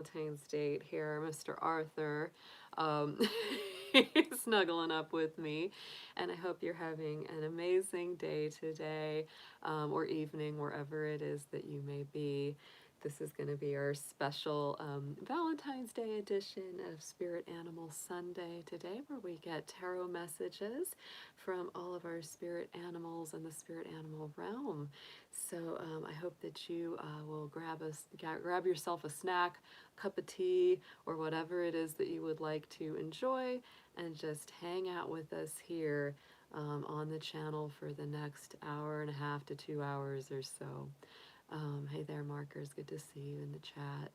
Valentine's date here, Mr. Arthur. Um, snuggling up with me, and I hope you're having an amazing day today, or evening, wherever it is that you may be. This is going to be our special Valentine's Day edition of Spirit Animal Sunday today, where we get tarot messages from all of our spirit animals in the spirit animal realm. So I hope that you will grab yourself a snack, cup of tea, or whatever it is that you would like to enjoy, and just hang out with us here on the channel for the next hour and a half to 2 hours or so. Hey there, Markers. Good to see you in the chat.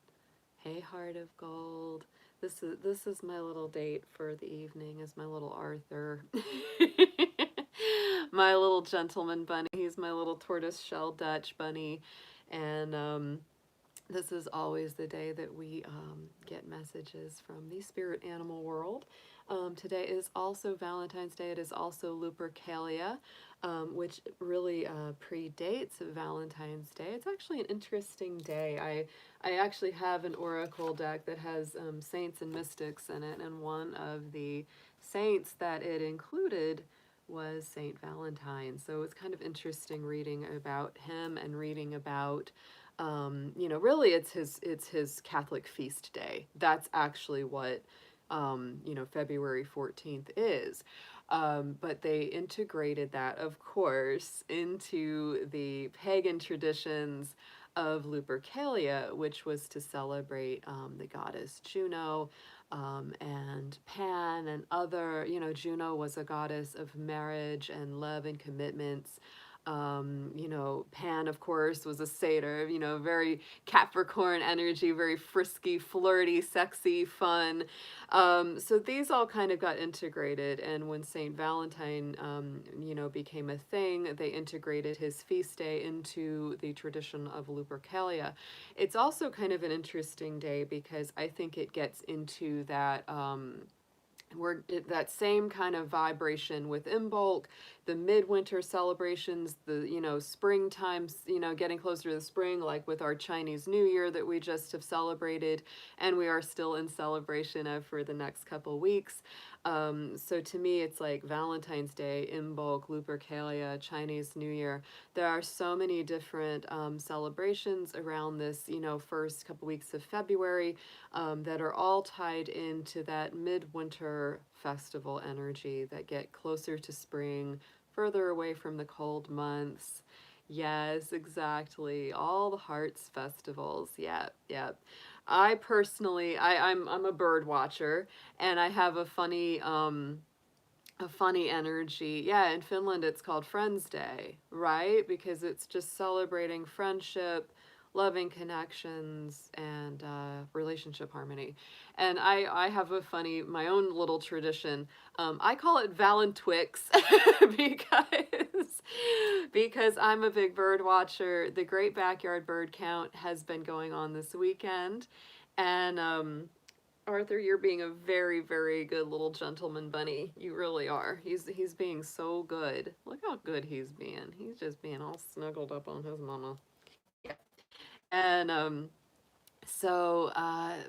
Hey, Heart of Gold. This is my little date for the evening. Is my little Arthur, my little gentleman bunny. He's my little tortoise shell Dutch bunny, and this is always the day that we get messages from the spirit animal world. Today is also Valentine's Day. It is also Lupercalia, which really predates Valentine's Day. It's actually an interesting day. I actually have an oracle deck that has saints and mystics in it, and one of the saints that it included was Saint Valentine. So it's kind of interesting reading about him and reading about really it's his Catholic feast day. That's actually what February 14th is. But they integrated that, of course, into the pagan traditions of Lupercalia, which was to celebrate the goddess Juno, and Pan and other, Juno was a goddess of marriage and love and commitments. Pan, of course, was a satyr, very Capricorn energy, very frisky, flirty, sexy, fun. So these all kind of got integrated. And when Saint Valentine, became a thing, they integrated his feast day into the tradition of Lupercalia. It's also kind of an interesting day because I think it gets into that, that same kind of vibration with Imbolc, the midwinter celebrations, the springtime, getting closer to the spring, like with our Chinese New Year that we just have celebrated, and we are still in celebration of for the next couple weeks. So to me, it's like Valentine's Day, Imbolc, Lupercalia, Chinese New Year. There are so many different celebrations around this, first couple weeks of February, that are all tied into that midwinter festival energy that get closer to spring, further away from the cold months. Yes, exactly. All the hearts festivals. Yep, yep. I personally, I'm a bird watcher, and I have a funny energy. Yeah, in Finland it's called Friends Day, right? Because it's just celebrating friendship, loving connections, and relationship harmony. And I have my own little tradition. I call it Valentwix because I'm a big bird watcher. The Great Backyard Bird Count has been going on this weekend, and Arthur, you're being a very, very good little gentleman bunny. You really are. He's being so good. Look how good he's being. He's just being all snuggled up on his mama. Yeah. And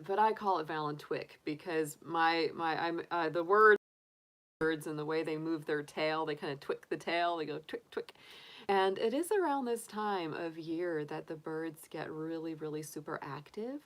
but I call it Valentwick because I'm the birds and the way they move their tail, they kind of twick the tail. They go twick twick. And it is around this time of year that the birds get really, really super active.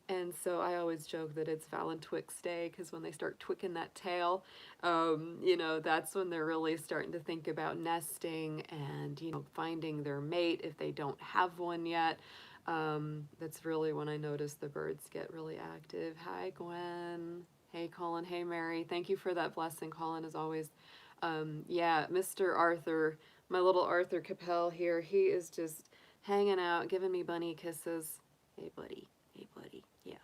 And so I always joke that it's Valentwix Day because when they start twicking that tail, that's when they're really starting to think about nesting and, finding their mate if they don't have one yet. That's really when I notice the birds get really active. Hi, Gwen. Hey, Colin. Hey, Mary. Thank you for that blessing, Colin, as always. Yeah, Mr. Arthur, my little Arthur Capel here, he is just hanging out, giving me bunny kisses. Hey, buddy. Hey, buddy. Yeah,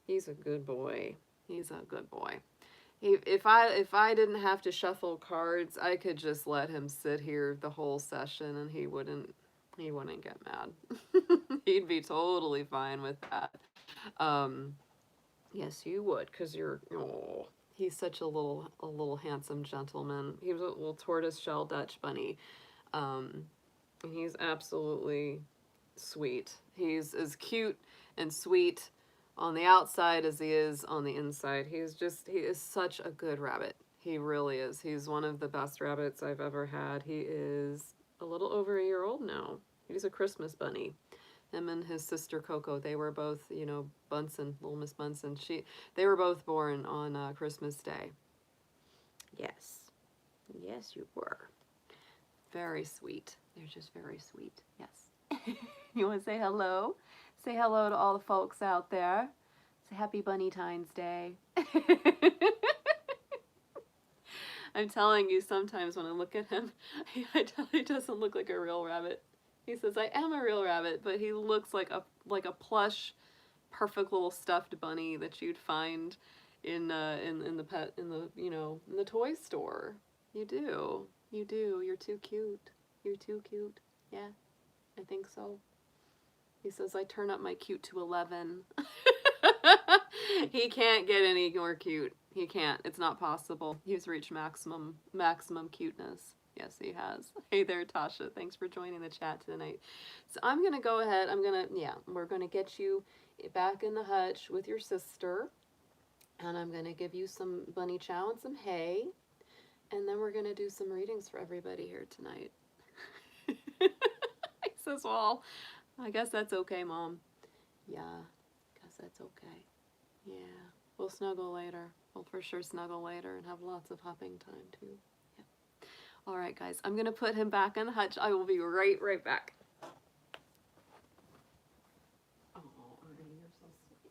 he's a good boy. He's a good boy. If I didn't have to shuffle cards, I could just let him sit here the whole session, and he wouldn't get mad. He'd be totally fine with that. Yes, you would, cause he's such a little handsome gentleman. He was a little tortoise shell Dutch bunny. He's absolutely sweet. He's as cute and sweet on the outside as he is on the inside. He is such a good rabbit. He really is. He's one of the best rabbits I've ever had. He is a little over a year old now. He's a Christmas bunny. Him and his sister Coco, they were both, you know, Bunsen, Little Miss Bunsen. They were both born on Christmas Day. Yes. Yes, you were. Very sweet. They're just very sweet. Yes. You want to say hello? Say hello to all the folks out there. Say happy Bunny-tines Day. I'm telling you, sometimes when I look at him, he doesn't look like a real rabbit. He says, I am a real rabbit, but he looks like a plush, perfect little stuffed bunny that you'd find in the toy store. You do. You do. You're too cute. You're too cute. Yeah, I think so. He says, I turn up my cute to 11. He can't get any more cute. He can't. It's not possible. He's reached maximum cuteness. Yes, he has. Hey there, Tasha. Thanks for joining the chat tonight. So I'm going to go ahead. We're going to get you back in the hutch with your sister. And I'm going to give you some bunny chow and some hay. And then we're going to do some readings for everybody here tonight. He says, well, I guess that's okay, Mom. Yeah, guess that's okay. Yeah, we'll snuggle later. We'll for sure snuggle later and have lots of huffing time, too. Yeah. All right, guys, I'm going to put him back in the hutch. I will be right back. Oh, Ernie, you're so sweet.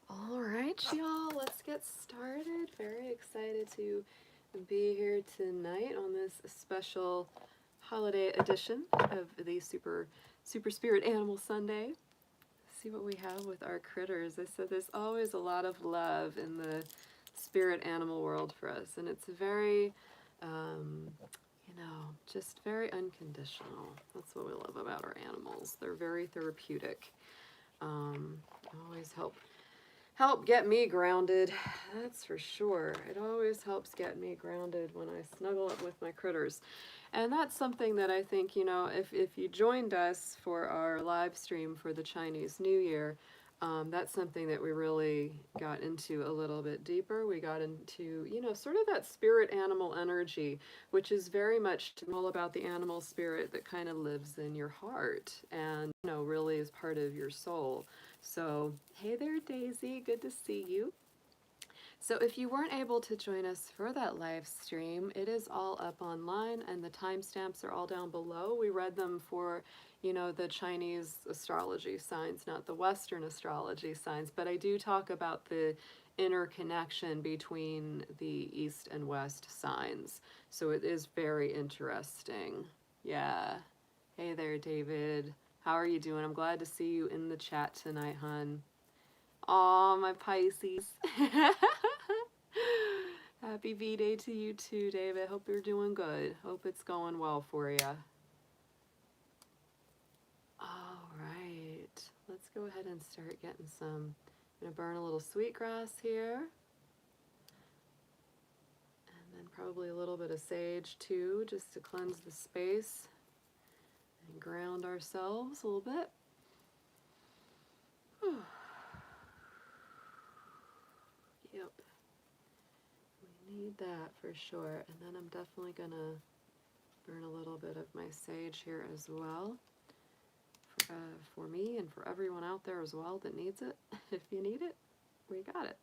All right, y'all, let's get started. Very excited to be here tonight on this special holiday edition of the Super Spirit Animal Sunday. See what we have with our critters. I said there's always a lot of love in the spirit animal world for us, and it's very, just very unconditional. That's what we love about our animals. They're very therapeutic. Always help get me grounded, that's for sure. It always helps get me grounded when I snuggle up with my critters. And that's something that I think, if you joined us for our live stream for the Chinese New Year, that's something that we really got into a little bit deeper. We got into, sort of that spirit animal energy, which is very much all about the animal spirit that kind of lives in your heart and, really is part of your soul. So, hey there, Daisy. Good to see you. So if you weren't able to join us for that live stream, it is all up online and the timestamps are all down below. We read them for, the Chinese astrology signs, not the Western astrology signs, but I do talk about the interconnection between the East and West signs. So it is very interesting. Yeah. Hey there, David. How are you doing? I'm glad to see you in the chat tonight, hun. Aw, my Pisces. Happy V-Day to you too, David. Hope you're doing good. Hope it's going well for you. All right. Let's go ahead and start getting some. I'm going to burn a little sweetgrass here. And then probably a little bit of sage too, just to cleanse the space. And ground ourselves a little bit. Yep. We need that for sure. And then I'm definitely going to burn a little bit of my sage here as well. For me and for everyone out there as well that needs it. If you need it, we got it.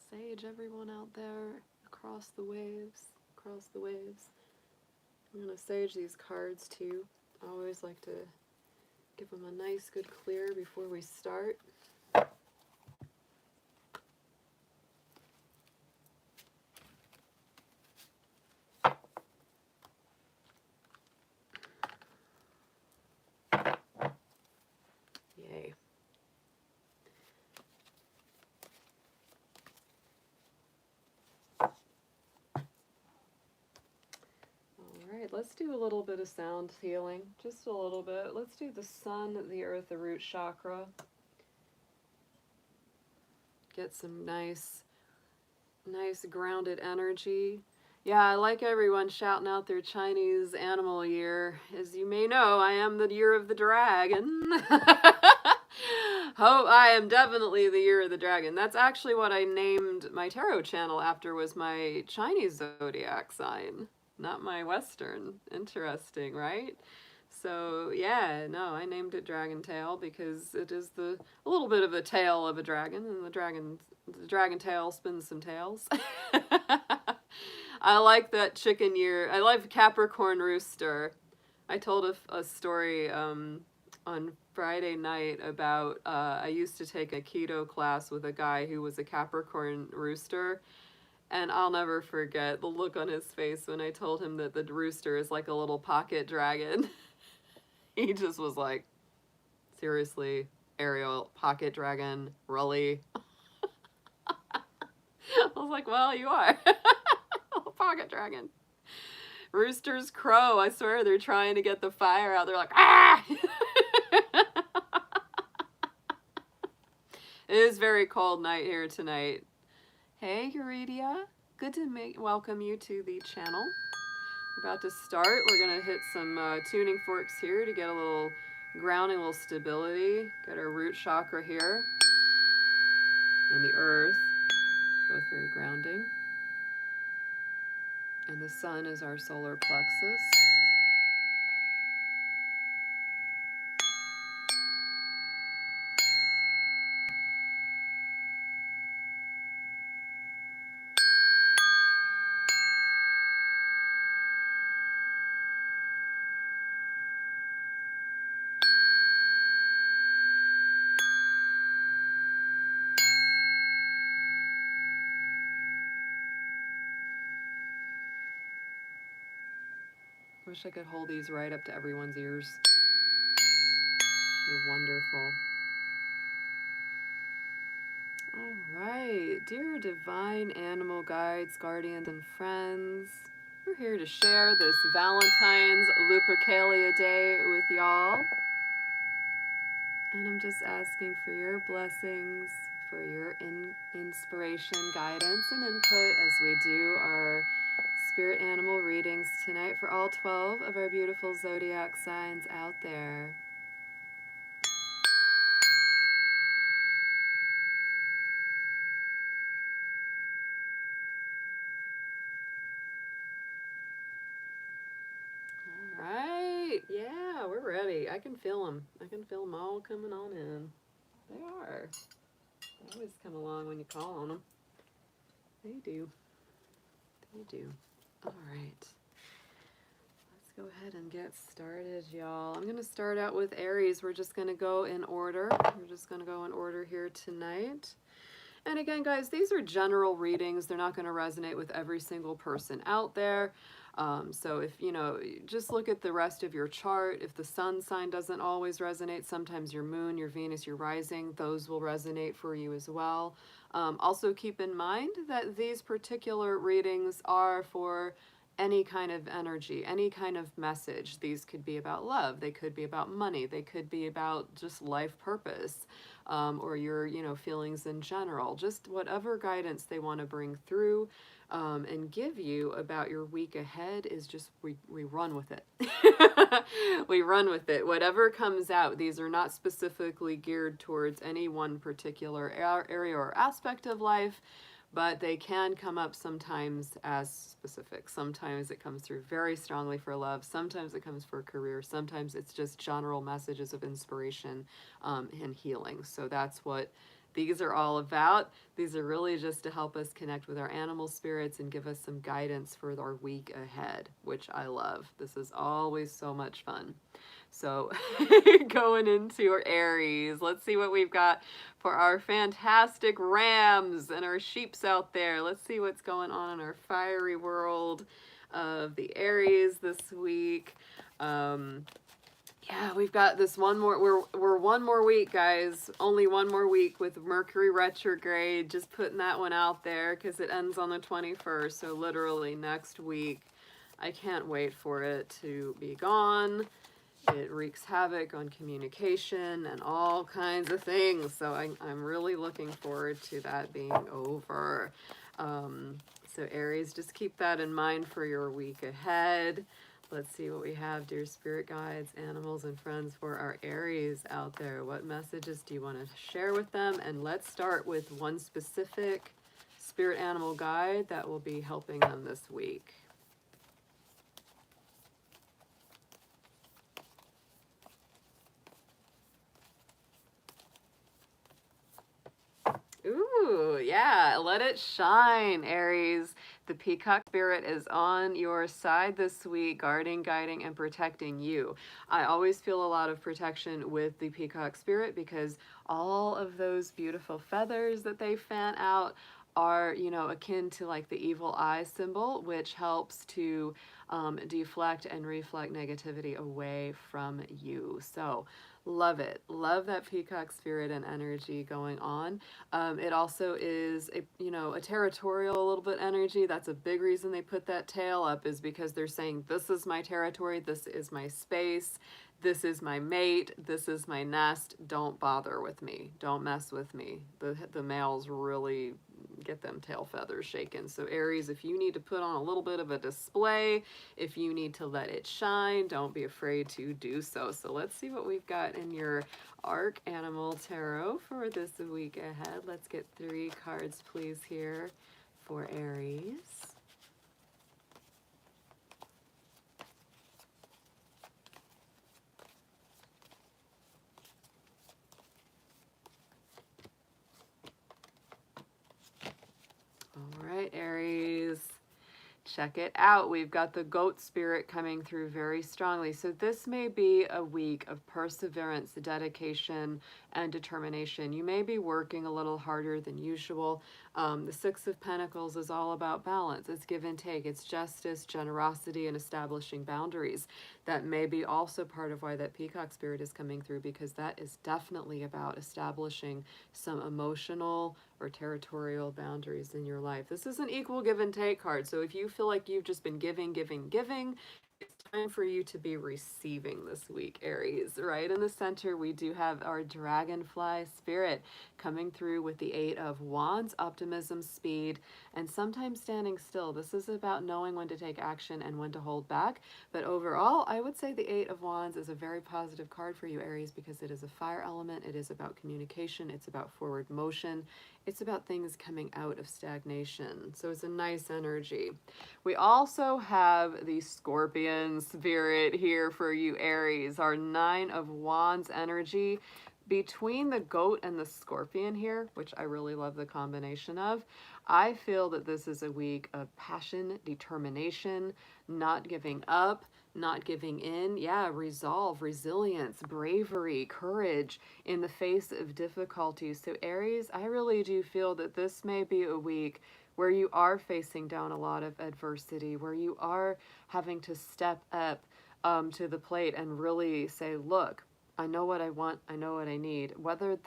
Sage, everyone out there, across the waves. I'm going to sage these cards too. I always like to give them a nice good clear before we start. Yay. let's do a little bit of sound healing. Just a little bit. Let's do the sun, the earth, the root chakra. Get some nice grounded energy. Yeah, I like everyone shouting out their Chinese animal year. As you may know, I am the year of the dragon. Oh, I am definitely the year of the dragon. That's actually what I named my tarot channel after, was my Chinese zodiac sign, not my Western. Interesting, right? So yeah, no, I named it Dragon Tail because it is a little bit of a tail of a dragon, and the dragon tail spins some tails. I like that chicken year. I like Capricorn rooster. I told a story on Friday night about I used to take a keto class with a guy who was a Capricorn rooster, and I'll never forget the look on his face when I told him that the rooster is like a little pocket dragon. He just was like, seriously, Ariel, pocket dragon, really? I was like, well, you are. Pocket dragon. Roosters crow. I swear they're trying to get the fire out. They're like, ah! It is very cold night here tonight. Hey, Euredia. Good to welcome you to the channel. We're about to start. We're going to hit some tuning forks here to get a little grounding, a little stability. Get our root chakra here. And the earth. Both very grounding. And the sun is our solar plexus. Wish I could hold these right up to everyone's ears. You're wonderful. All right, dear divine animal guides, guardians, and friends, we're here to share this Valentine's Lupercalia Day with y'all. And I'm just asking for your blessings, for your inspiration, guidance, and input as we do our spirit animal readings tonight for all 12 of our beautiful zodiac signs out there. All right, yeah, we're ready. I can feel them. I can feel them all coming on in. They are. They always come along when you call on them. They do. They do. All right. Go ahead and get started, y'all. I'm going to start out with Aries. We're just going to go in order. We're just going to go in order here tonight. And again, guys, these are general readings. They're not going to resonate with every single person out there. So if, just look at the rest of your chart. If the sun sign doesn't always resonate, sometimes your moon, your Venus, your rising, those will resonate for you as well. Also keep in mind that these particular readings are for any kind of energy, any kind of message. These could be about love, they could be about money, they could be about just life purpose, or your, feelings in general. Just whatever guidance they want to bring through and give you about your week ahead is just, we run with it. We run with it. Whatever comes out, these are not specifically geared towards any one particular area or aspect of life, but they can come up sometimes as specific. Sometimes it comes through very strongly for love. Sometimes it comes for career. Sometimes it's just general messages of inspiration and healing. So that's what these are all about. These are really just to help us connect with our animal spirits and give us some guidance for our week ahead, which I love. This is always so much fun. So going into our Aries, let's see what we've got for our fantastic rams and our sheeps out there. Let's see what's going on in our fiery world of the Aries this week. Yeah, we've got this one more, we're one more week, guys. Only one more week with Mercury retrograde. Just putting that one out there because it ends on the 21st. So literally next week. I can't wait for it to be gone. It wreaks havoc on communication and all kinds of things. So I'm really looking forward to that being over. So Aries, just keep that in mind for your week ahead. Let's see what we have, dear spirit guides, animals, and friends, for our Aries out there. What messages do you want to share with them? And let's start with one specific spirit animal guide that will be helping them this week. Ooh, yeah, let it shine, Aries. The peacock spirit is on your side this week, guarding, guiding, and protecting you. I always feel a lot of protection with the peacock spirit because all of those beautiful feathers that they fan out are, you know, akin to like the evil eye symbol, which helps to deflect and reflect negativity away from you. So love it. Love that peacock spirit and energy going on. It also is a, you know, a territorial a little bit energy. That's a big reason they put that tail up, is because they're saying, this is my territory, this is my space, this is my mate, this is my nest, don't bother with me, don't mess with me. The males really get them tail feathers shaken. So Aries, if you need to put on a little bit of a display, if you need to let it shine, don't be afraid to do so. So let's see what we've got in your Arc Animal Tarot for this week ahead. Let's get 3 cards, please, here for Aries. All right, Aries. Check it out. We've got the goat spirit coming through very strongly. So this may be a week of perseverance, dedication, and determination. You may be working a little harder than usual. The 6 of Pentacles is all about balance. It's give and take. It's justice, generosity, and establishing boundaries. That may be also part of why that peacock spirit is coming through, because that is definitely about establishing some emotional or territorial boundaries in your life. This is an equal give and take card. So if you feel like you've just been giving, it's time for you to be receiving this week, Aries. Right in the center, we do have our dragonfly spirit coming through with the 8 of Wands, optimism, speed, and sometimes standing still. This is about knowing when to take action and when to hold back. But overall, I would say the 8 of Wands is a very positive card for you, Aries, because it is a fire element. It is about communication. It's about forward motion. It's about things coming out of stagnation. So it's a nice energy. We also have the Scorpion spirit here for you, Aries. Our 9 of Wands energy. Between the goat and the scorpion here, which I really love the combination of, I feel that this is a week of passion, determination, not giving up, not giving in. Yeah, resolve, resilience, bravery, courage in the face of difficulties. So Aries, I really do feel that this may be a week where you are facing down a lot of adversity, where you are having to step up to the plate and really say, look, I know what I want, I know what I need. Whether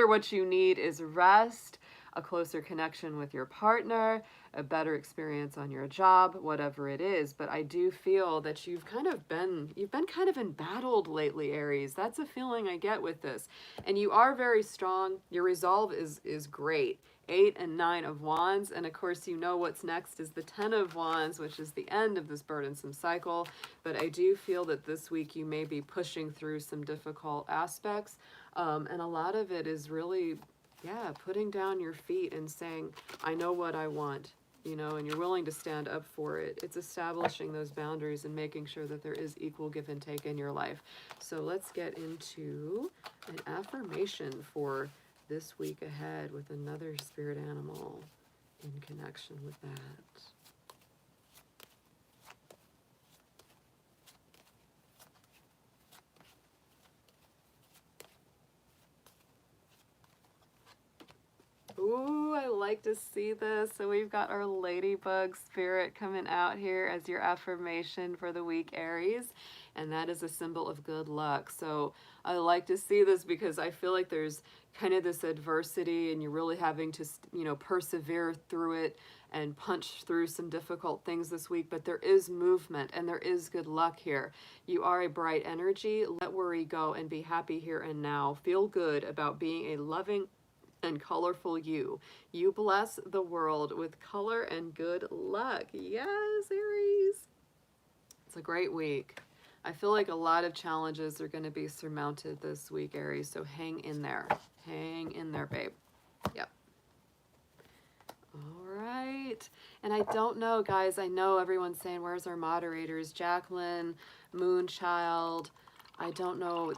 what you need is rest, a closer connection with your partner, a better experience on your job, whatever it is. But I do feel that you've been kind of embattled lately, Aries. That's a feeling I get with this. And you are very strong. Your resolve is great. 8 and 9 of Wands, and of course you know what's next is the 10 of Wands, which is the end of this burdensome cycle. But I do feel that this week you may be pushing through some difficult aspects, and a lot of it is really, yeah, putting down your feet and saying, I know what I want, you know, and you're willing to stand up for it. It's establishing those boundaries and making sure that there is equal give and take in your life. So let's get into an affirmation for this week ahead with another spirit animal in connection with that. Ooh, I like like to see this. So we've got our ladybug spirit coming out here as your affirmation for the week, Aries. And that is a symbol of good luck. So I like to see this because I feel like there's kind of this adversity and you're really having to, you know, persevere through it and punch through some difficult things this week, but there is movement and there is good luck here. You are a bright energy. Let worry go and be happy here and now. Feel good about being a loving and colorful you. You bless the world with color and good luck. Yes, Aries. It's a great week. I feel like a lot of challenges are going to be surmounted this week, Aries, so hang in there. Hang in there, babe. Yep. All right. And I don't know, guys, I know everyone's saying, where's our moderators? Jacqueline, Moonchild. I don't know.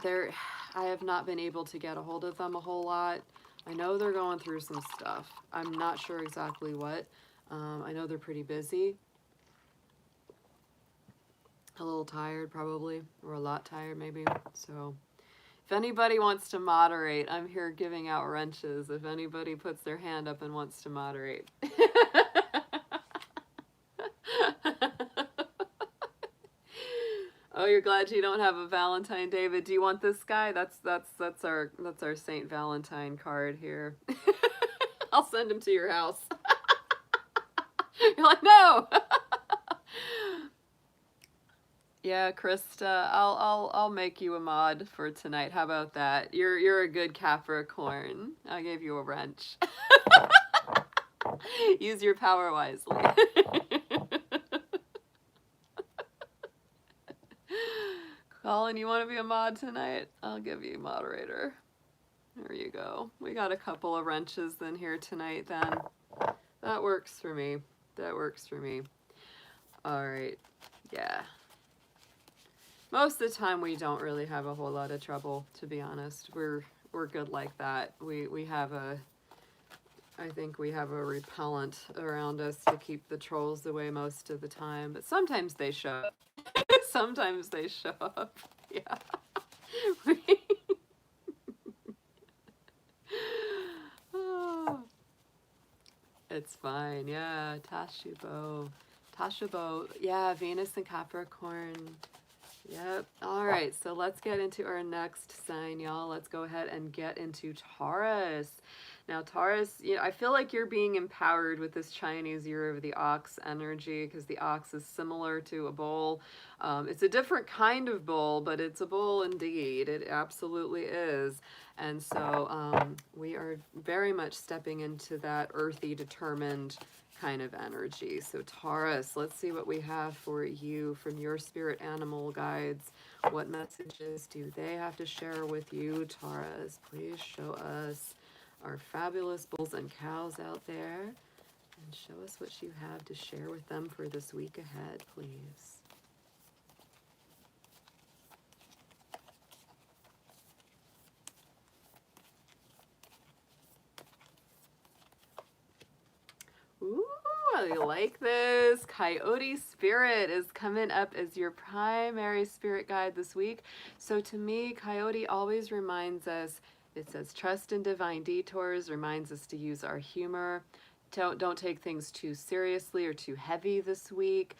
I have not been able to get a hold of them a whole lot. I know they're going through some stuff. I'm not sure exactly what. I know they're pretty busy. A little tired probably, or a lot tired maybe. So if anybody wants to moderate, I'm here giving out wrenches. If anybody puts their hand up and wants to moderate. Oh, you're glad you don't have a Valentine, David. Do you want this guy? That's our Saint Valentine card here. I'll send him to your house. You're like, no. Yeah, Krista, I'll make you a mod for tonight. How about that? You're a good Capricorn. I gave you a wrench. Use your power wisely. Colin, you want to be a mod tonight? I'll give you moderator. There you go. We got a couple of wrenches in here tonight then. That works for me. That works for me. All right. Yeah. Most of the time we don't really have a whole lot of trouble, to be honest. We're good like that. We have I think we have a repellent around us to keep the trolls away most of the time, but sometimes they show up. Sometimes they show up. Yeah. Oh, it's fine. Yeah, Tashubo. Yeah, Venus and Capricorn. Yep. All right. So let's get into our next sign, y'all. Let's go ahead and get into Taurus. Now, Taurus, you know, I feel like you're being empowered with this Chinese Year of the Ox energy because the ox is similar to a bull. It's a different kind of bull, but it's a bull indeed. It absolutely is. And so we are very much stepping into that earthy, determined kind of energy. So Taurus, let's see what we have for you from your spirit animal guides. What messages do they have to share with you, Taurus? Please show us our fabulous bulls and cows out there and show us what you have to share with them for this week ahead, please. Ooh, I like this. Coyote Spirit is coming up as your primary spirit guide this week. So to me, Coyote always reminds us, it says trust in divine detours, reminds us to use our humor. Don't take things too seriously or too heavy this week.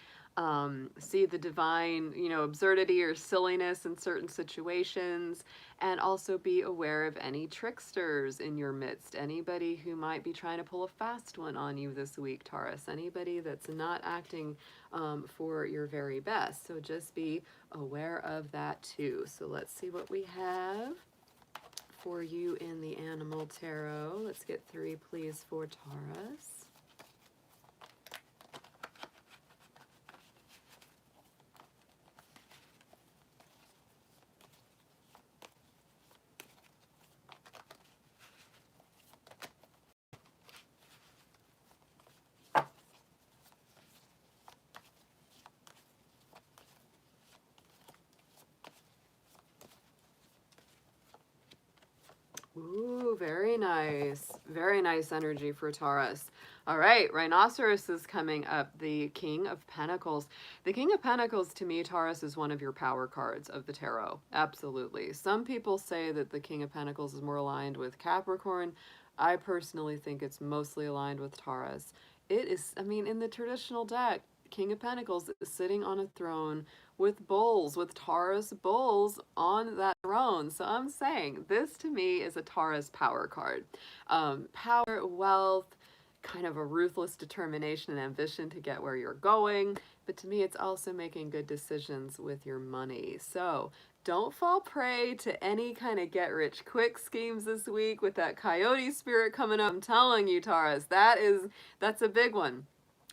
See the divine, you know, absurdity or silliness in certain situations, and also be aware of any tricksters in your midst. Anybody who might be trying to pull a fast one on you this week, Taurus. Anybody that's not acting for your very best. So just be aware of that too. So let's see what we have for you in the Animal Tarot. Let's get 3, please, for Taurus. Ooh, very nice. Very nice energy for Taurus. All right, Rhinoceros is coming up, the King of Pentacles. The King of Pentacles, to me, Taurus, is one of your power cards of the tarot. Absolutely. Some people say that the King of Pentacles is more aligned with Capricorn. I personally think it's mostly aligned with Taurus. It is, I mean, in the traditional deck, King of Pentacles is sitting on a throne with bulls, with Taurus bulls on that throne. So I'm saying this to me is a Taurus power card. Power, wealth, kind of a ruthless determination and ambition to get where you're going. But to me, it's also making good decisions with your money. So don't fall prey to any kind of get rich quick schemes this week with that coyote spirit coming up. I'm telling you, Taurus, that's a big one.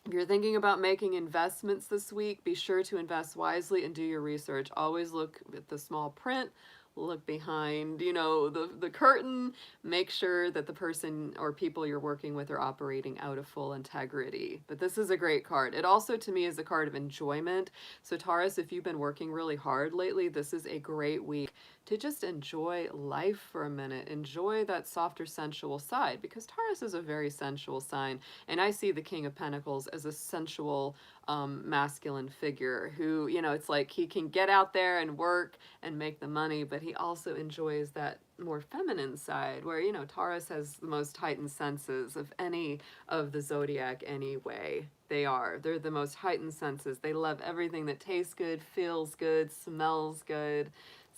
If you're thinking about making investments this week, be sure to invest wisely and do your research. Always look at the small print, look behind, the curtain, make sure that the person or people you're working with are operating out of full integrity. But this is a great card. It also, to me, is a card of enjoyment. So Taurus, if you've been working really hard lately, this is a great week to just enjoy life for a minute. Enjoy that softer, sensual side, because Taurus is a very sensual sign. And I see the King of Pentacles as a sensual, masculine figure who, it's like he can get out there and work and make the money, but he also enjoys that more feminine side where, Taurus has the most heightened senses of any of the zodiac anyway. They're the most heightened senses. They love everything that tastes good, feels good, smells good.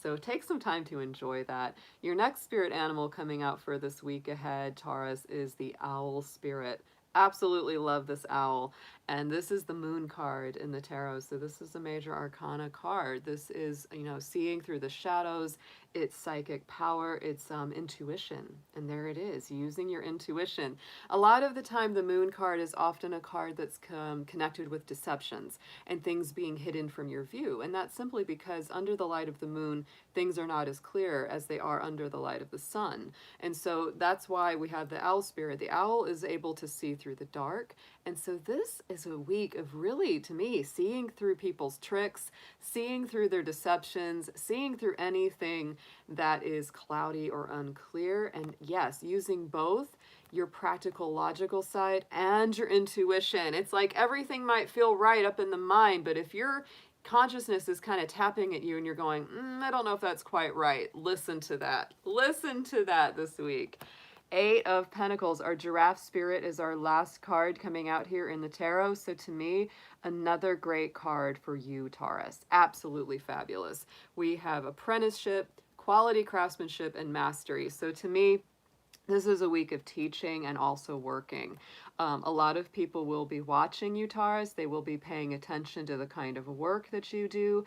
So take some time to enjoy that. Your next spirit animal coming out for this week ahead, Taurus, is the owl spirit. Absolutely love this owl. And this is the moon card in the tarot. So this is a major arcana card. This is, seeing through the shadows. It's psychic power. It's intuition. And there it is, using your intuition. A lot of the time, the moon card is often a card that's connected with deceptions and things being hidden from your view. And that's simply because under the light of the moon, things are not as clear as they are under the light of the sun. And so that's why we have the owl spirit. The owl is able to see through the dark. And so this is a week of really, to me, seeing through people's tricks, seeing through their deceptions, seeing through anything that is cloudy or unclear. And yes, using both your practical, logical side and your intuition. It's like everything might feel right up in the mind, but if your consciousness is kind of tapping at you and you're going, I don't know if that's quite right, listen to that. Listen to that this week. Eight of Pentacles, our giraffe spirit, is our last card coming out here in the tarot. So to me, another great card for you, Taurus. Absolutely fabulous. We have apprenticeship, quality craftsmanship, and mastery. So to me, this is a week of teaching and also working. A lot of people will be watching you, Taurus. They will be paying attention to the kind of work that you do.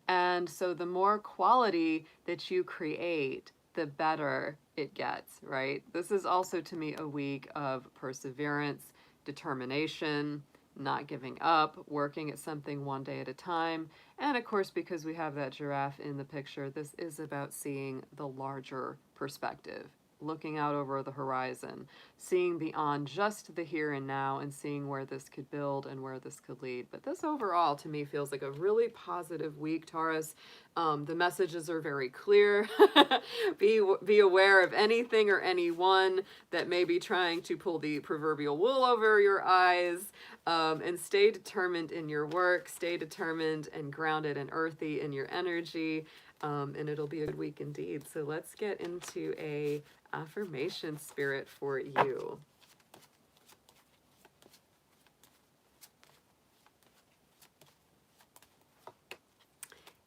And so the more quality that you create, the better it gets, right? This is also, to me, a week of perseverance, determination, not giving up, working at something one day at a time. And of course, because we have that giraffe in the picture, this is about seeing the larger perspective, looking out over the horizon, seeing beyond just the here and now and seeing where this could build and where this could lead. But this overall, to me, feels like a really positive week, Taurus. The messages are very clear. Be aware of anything or anyone that may be trying to pull the proverbial wool over your eyes, and stay determined in your work, stay determined and grounded and earthy in your energy, and it'll be a good week indeed. So let's get into a affirmation spirit for you.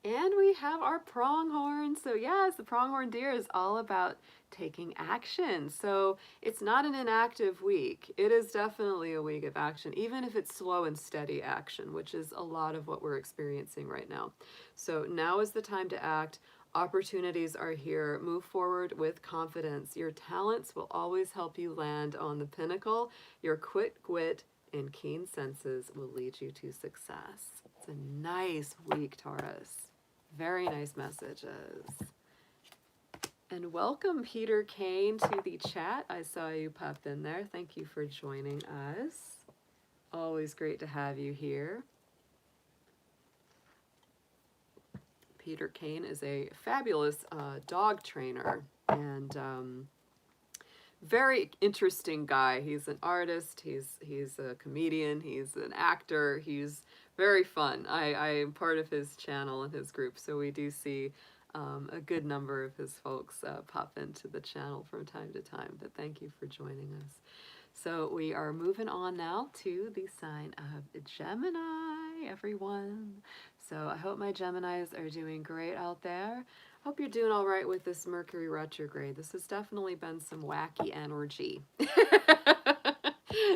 And we have our pronghorn. So yes, the pronghorn deer is all about taking action. So it's not an inactive week. It is definitely a week of action, even if it's slow and steady action, which is a lot of what we're experiencing right now. So now is the time to act. Opportunities are here. Move forward with confidence. Your talents will always help you land on the pinnacle. Your quick wit and keen senses will lead you to success. It's a nice week, Taurus. Very nice messages. And welcome, Peter Kane, to the chat. I saw you pop in there. Thank you for joining us. Always great to have you here. Peter Kane is a fabulous dog trainer and very interesting guy. He's an artist, he's a comedian, he's an actor, he's very fun. I am part of his channel and his group, so we do see a good number of his folks pop into the channel from time to time, but thank you for joining us. So we are moving on now to the sign of Gemini, everyone. So I hope my Geminis are doing great out there. Hope you're doing all right with this Mercury retrograde. This has definitely been some wacky energy.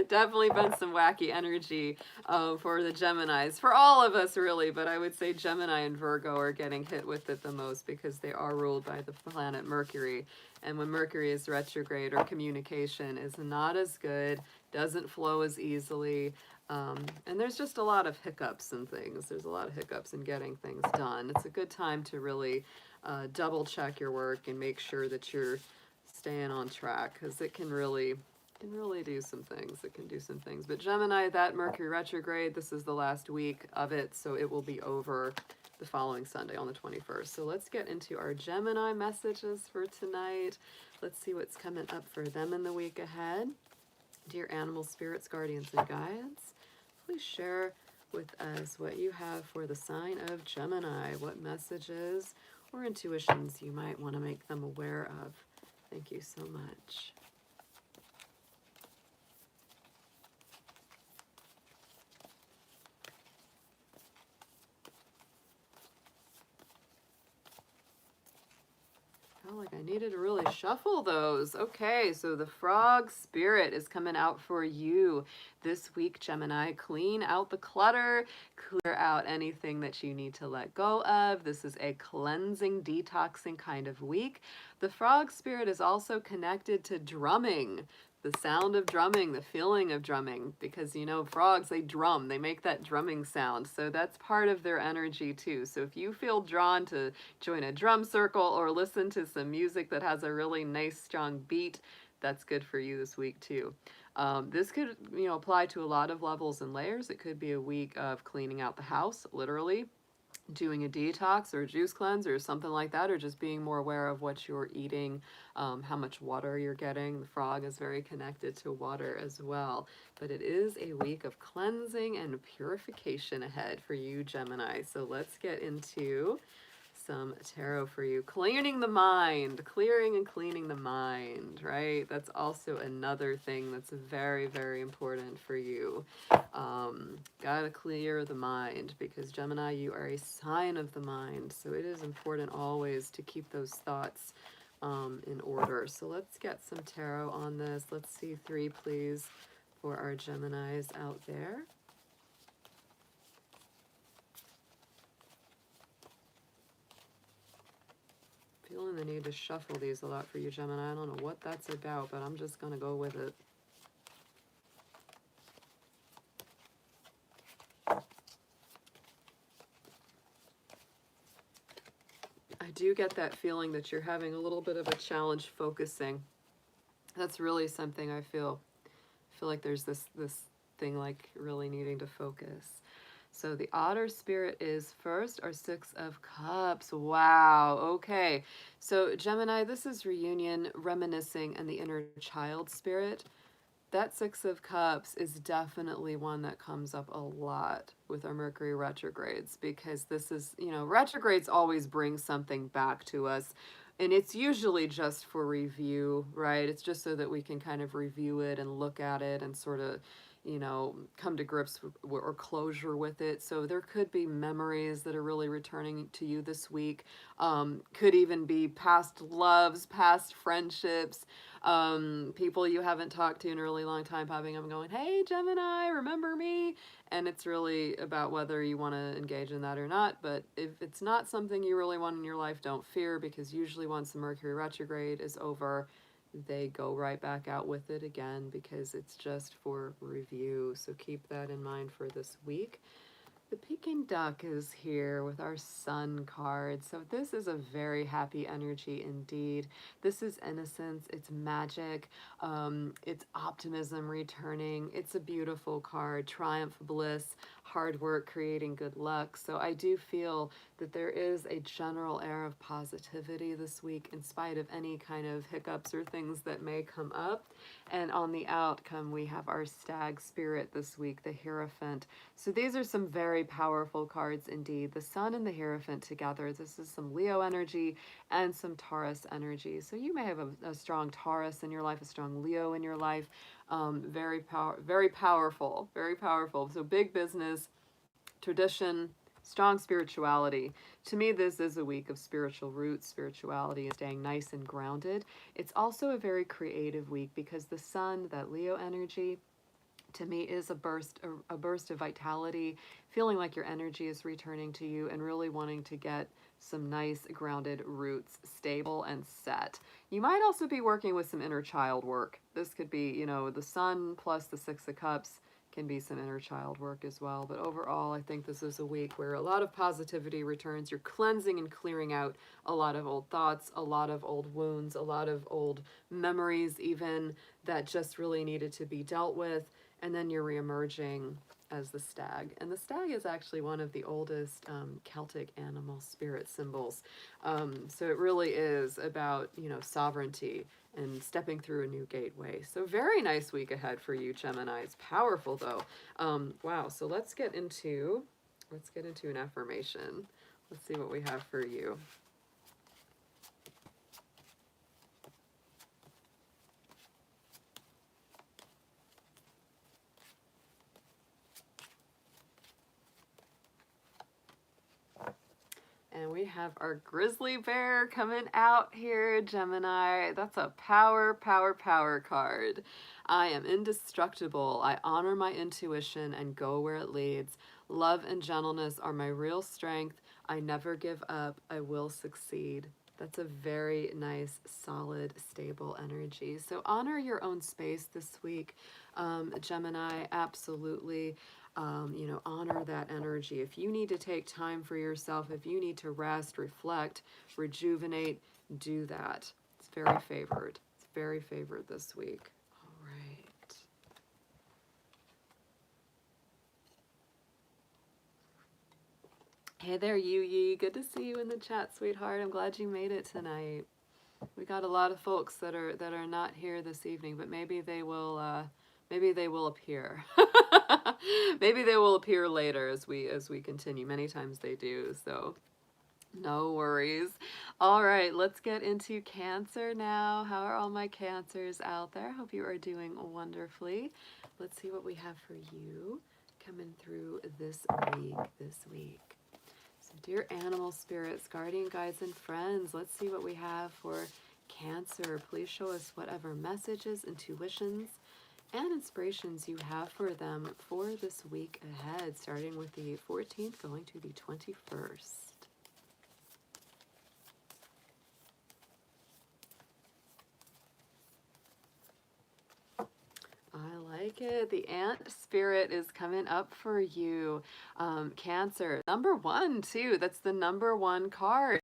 Definitely been some wacky energy for the Geminis, for all of us really, but I would say Gemini and Virgo are getting hit with it the most because they are ruled by the planet Mercury. And when Mercury is retrograde, or communication is not as good, doesn't flow as easily, and there's just a lot of hiccups and things. There's a lot of hiccups in getting things done. It's a good time to really double check your work and make sure that you're staying on track, because it can really do some things. It can do some things. But Gemini, that Mercury retrograde, this is the last week of it, so it will be over the following Sunday on the 21st. So let's get into our Gemini messages for tonight. Let's see what's coming up for them in the week ahead. Dear animals, spirits, guardians, and guides, please share with us what you have for the sign of Gemini, what messages or intuitions you might want to make them aware of. Thank you so much. Felt like I needed to really shuffle those. Okay, so the frog spirit is coming out for you this week, Gemini. Clean out the clutter, clear out anything that you need to let go of. This is a cleansing, detoxing kind of week. The frog spirit is also connected to drumming. The sound of drumming, the feeling of drumming, because you know, frogs, they drum, they make that drumming sound. So that's part of their energy too. So if you feel drawn to join a drum circle or listen to some music that has a really nice, strong beat, that's good for you this week too. This could, apply to a lot of levels and layers. It could be a week of cleaning out the house, literally, doing a detox or a juice cleanse or something like that, or just being more aware of what you're eating, how much water you're getting. The frog is very connected to water as well. But it is a week of cleansing and purification ahead for you, Gemini. So let's get into some tarot for you. Clearing the mind, clearing and cleaning the mind, right? That's also another thing that's very, very important for you. Gotta clear the mind, because Gemini, you are a sign of the mind. So it is important always to keep those thoughts in order. So let's get some tarot on this. Let's see 3, please, for our Geminis out there. Feeling the need to shuffle these a lot for you, Gemini. I don't know what that's about, but I'm just going to go with it. I do get that feeling that you're having a little bit of a challenge focusing. That's really something I feel. I feel like there's this thing like really needing to focus. So the otter spirit is first, or 6 of Cups. Wow. Okay. So Gemini, this is reunion, reminiscing, and the inner child spirit. That 6 of Cups is definitely one that comes up a lot with our Mercury retrogrades, because this is, retrogrades always bring something back to us. And it's usually just for review, right? It's just so that we can kind of review it and look at it and sort of, come to grips or closure with it. So there could be memories that are really returning to you this week. Could even be past loves, past friendships, people you haven't talked to in a really long time popping up and going, hey, Gemini, remember me? And it's really about whether you want to engage in that or not. But if it's not something you really want in your life, don't fear, because usually once the Mercury retrograde is over, they go right back out with it again, because it's just for review. So keep that in mind for this week. The Peking duck is here with our Sun card. So this is a very happy energy indeed. This is innocence, it's magic, it's optimism returning. It's a beautiful card, triumph, bliss, hard work creating good luck. So I do feel that there is a general air of positivity this week in spite of any kind of hiccups or things that may come up. And on the outcome, we have our stag spirit this week, the Hierophant. So these are some very powerful cards indeed. The Sun and the Hierophant together. This is some Leo energy and some Taurus energy. So you may have a strong Taurus in your life, a strong Leo in your life. Very powerful, very powerful. So big business, tradition, strong spirituality. To me, this is a week of spiritual roots, spirituality, and staying nice and grounded. It's also a very creative week because the Sun, that Leo energy, to me is a burst of vitality, feeling like your energy is returning to you and really wanting to get some nice grounded roots stable and set. You might also be working with some inner child work. This could be, you know, the Sun plus the Six of Cups can be some inner child work as well. But overall, I think this is a week where a lot of positivity returns. You're cleansing and clearing out a lot of old thoughts, a lot of old wounds, a lot of old memories even that just really needed to be dealt with. And then you're reemerging as the stag. And the stag is actually one of the oldest Celtic animal spirit symbols. So it really is about, you know, sovereignty and stepping through a new gateway. So very nice week ahead for you, Gemini. It's powerful though. Wow, so let's get into an affirmation. Let's see what we have for you. And we have our grizzly bear coming out here, Gemini. That's a power card. I am indestructible. I honor my intuition and go where it leads. Love and gentleness are my real strength. I never give up. I will succeed. That's a very nice, solid, stable energy. So honor your own space this week, Gemini, absolutely. You know, honor that energy. If you need to take time for yourself, if you need to rest, reflect, rejuvenate, do that. It's very favored. It's very favored this week. All right. Hey there, Yu. Good to see you in the chat, sweetheart. I'm glad you made it tonight. We got a lot of folks that are not here this evening, but maybe they will appear. Maybe they will appear later as we continue. Many times they do, so no worries. All right, let's get into Cancer now. How are all my Cancers out there? Hope you are doing wonderfully. Let's see what we have for you coming through this week. So dear animal spirits, guardian guides, and friends, let's see what we have for Cancer. Please show us whatever messages, intuitions, and inspirations you have for them for this week ahead, starting with the 14th going to the 21st. I like it. The ant spirit is coming up for you, Cancer. Number 1 too. That's the number 1 card.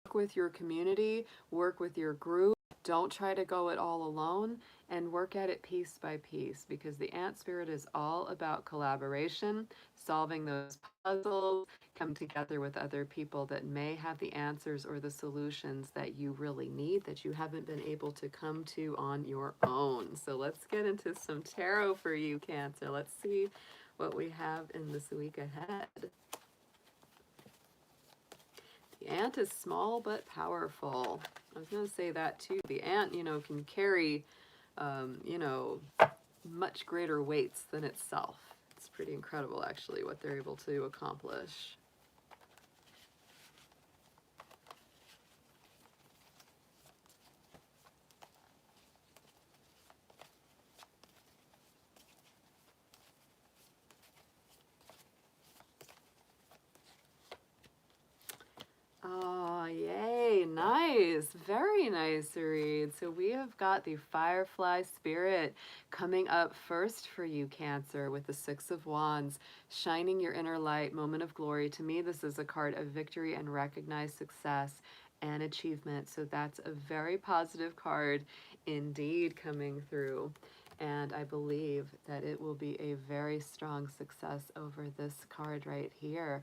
Work with your community, work with your group. Don't try to go it all alone, and work at it piece by piece, because the ant spirit is all about collaboration, solving those puzzles, come together with other people that may have the answers or the solutions that you really need that you haven't been able to come to on your own. So let's get into some tarot for you, Cancer. Let's see what we have in this week ahead. The ant is small but powerful. I was going to say that too. The ant, you know, can carry, you know, much greater weights than itself. It's pretty incredible, actually, what they're able to accomplish. Oh, yay. Nice. Very nice read. So we have got the Firefly Spirit coming up first for you, Cancer, with the Six of Wands, shining your inner light, moment of glory. To me, this is a card of victory and recognized success and achievement. So that's a very positive card indeed coming through. And I believe that it will be a very strong success over this card right here.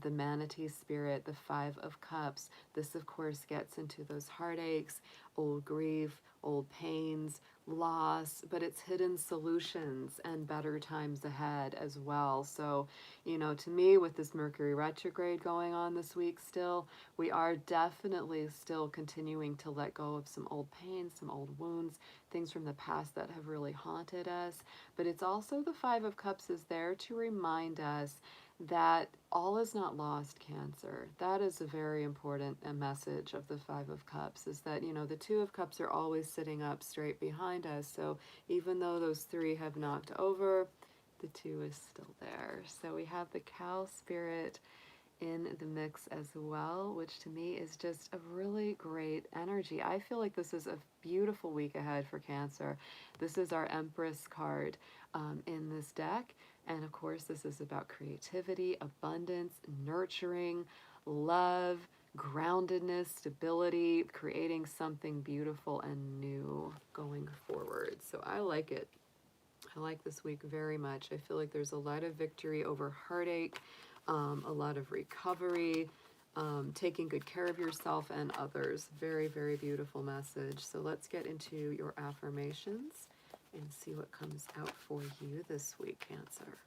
The Manatee Spirit, the Five of Cups. This, of course, gets into those heartaches, old grief, old pains, loss, but it's hidden solutions and better times ahead as well. So, you know, to me, with this Mercury retrograde going on this week still, we are definitely still continuing to let go of some old pain, some old wounds, things from the past that have really haunted us. But it's also the Five of Cups is there to remind us that all is not lost, Cancer. That is a very important message of the Five of Cups, is that, you know, the Two of Cups are always sitting up straight behind us. So even though those three have knocked over, the two is still there. So we have the Cow Spirit in the mix as well, which to me is just a really great energy. I feel like this is a beautiful week ahead for Cancer. This is our Empress card in this deck. And of course, this is about creativity, abundance, nurturing, love, groundedness, stability, creating something beautiful and new going forward. So I like it. I like this week very much. I feel like there's a lot of victory over heartache, a lot of recovery, taking good care of yourself and others. Very, very beautiful message. So let's get into your affirmations and see what comes out for you this week, Cancer.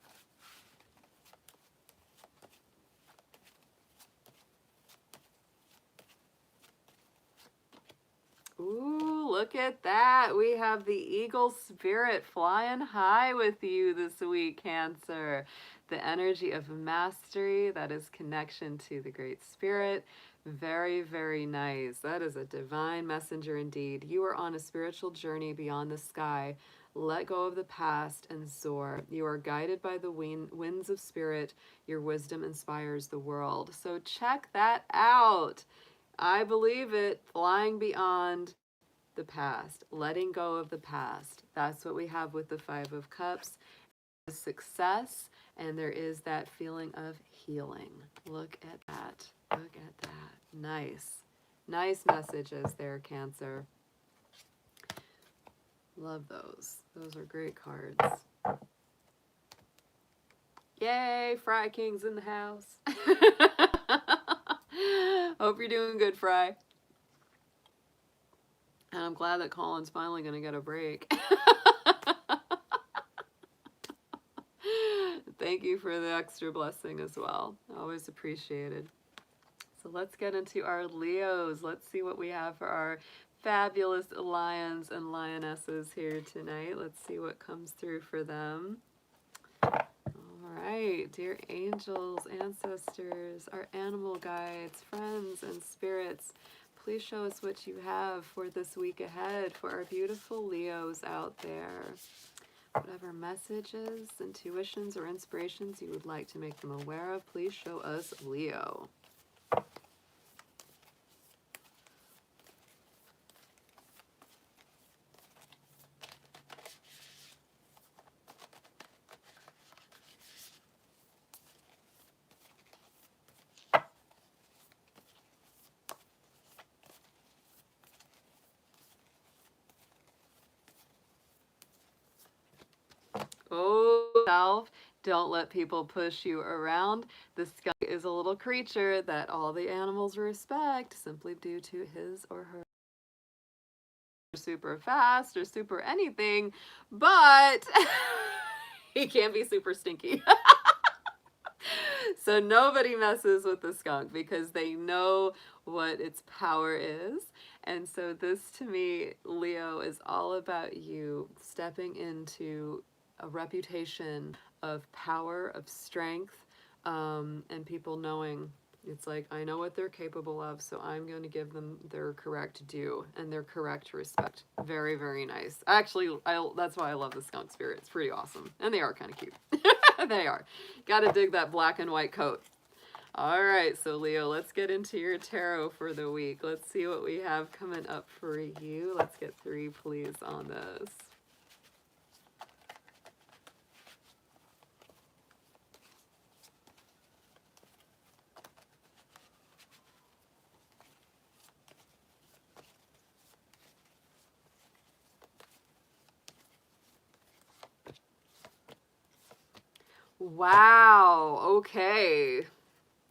Ooh, look at that. We have the Eagle Spirit flying high with you this week, Cancer. The energy of mastery, that is connection to the Great Spirit. Very, very nice. That is a divine messenger indeed. You are on a spiritual journey beyond the sky. Let go of the past and soar. You are guided by the winds of spirit. Your wisdom inspires the world. So check that out. I believe it. Flying beyond the past. Letting go of the past. That's what we have with the Five of Cups. Success. And there is that feeling of healing. Look at that. Look at that. Nice. Nice messages there, Cancer. Love those. Those are great cards. Yay, Fry King's in the house. Hope you're doing good, Fry. And I'm glad that Colin's finally going to get a break. Thank you for the extra blessing as well. Always appreciated. So let's get into our Leos. Let's see what we have for our fabulous lions and lionesses here tonight. Let's see what comes through for them. All right, dear angels, ancestors, our animal guides, friends, and spirits, please show us what you have for this week ahead for our beautiful Leos out there. Whatever messages, intuitions, or inspirations you would like to make them aware of, please show us Leo. Oh, self, don't let people push you around. The skunk is a little creature that all the animals respect simply due to his or her super fast or super anything, but he can be super stinky. So nobody messes with the skunk because they know what its power is. And so this, to me, Leo, is all about you stepping into a reputation of power, of strength, and people knowing it's like, I know what they're capable of, so I'm going to give them their correct due and their correct respect. Very, very nice. Actually, that's why I love the skunk spirit. It's pretty awesome. And they are kind of cute. They are. Gotta dig that black and white coat. All right, so Leo, let's get into your tarot for the week. Let's see what we have coming up for you. Let's get 3, please, on this. Wow. Okay.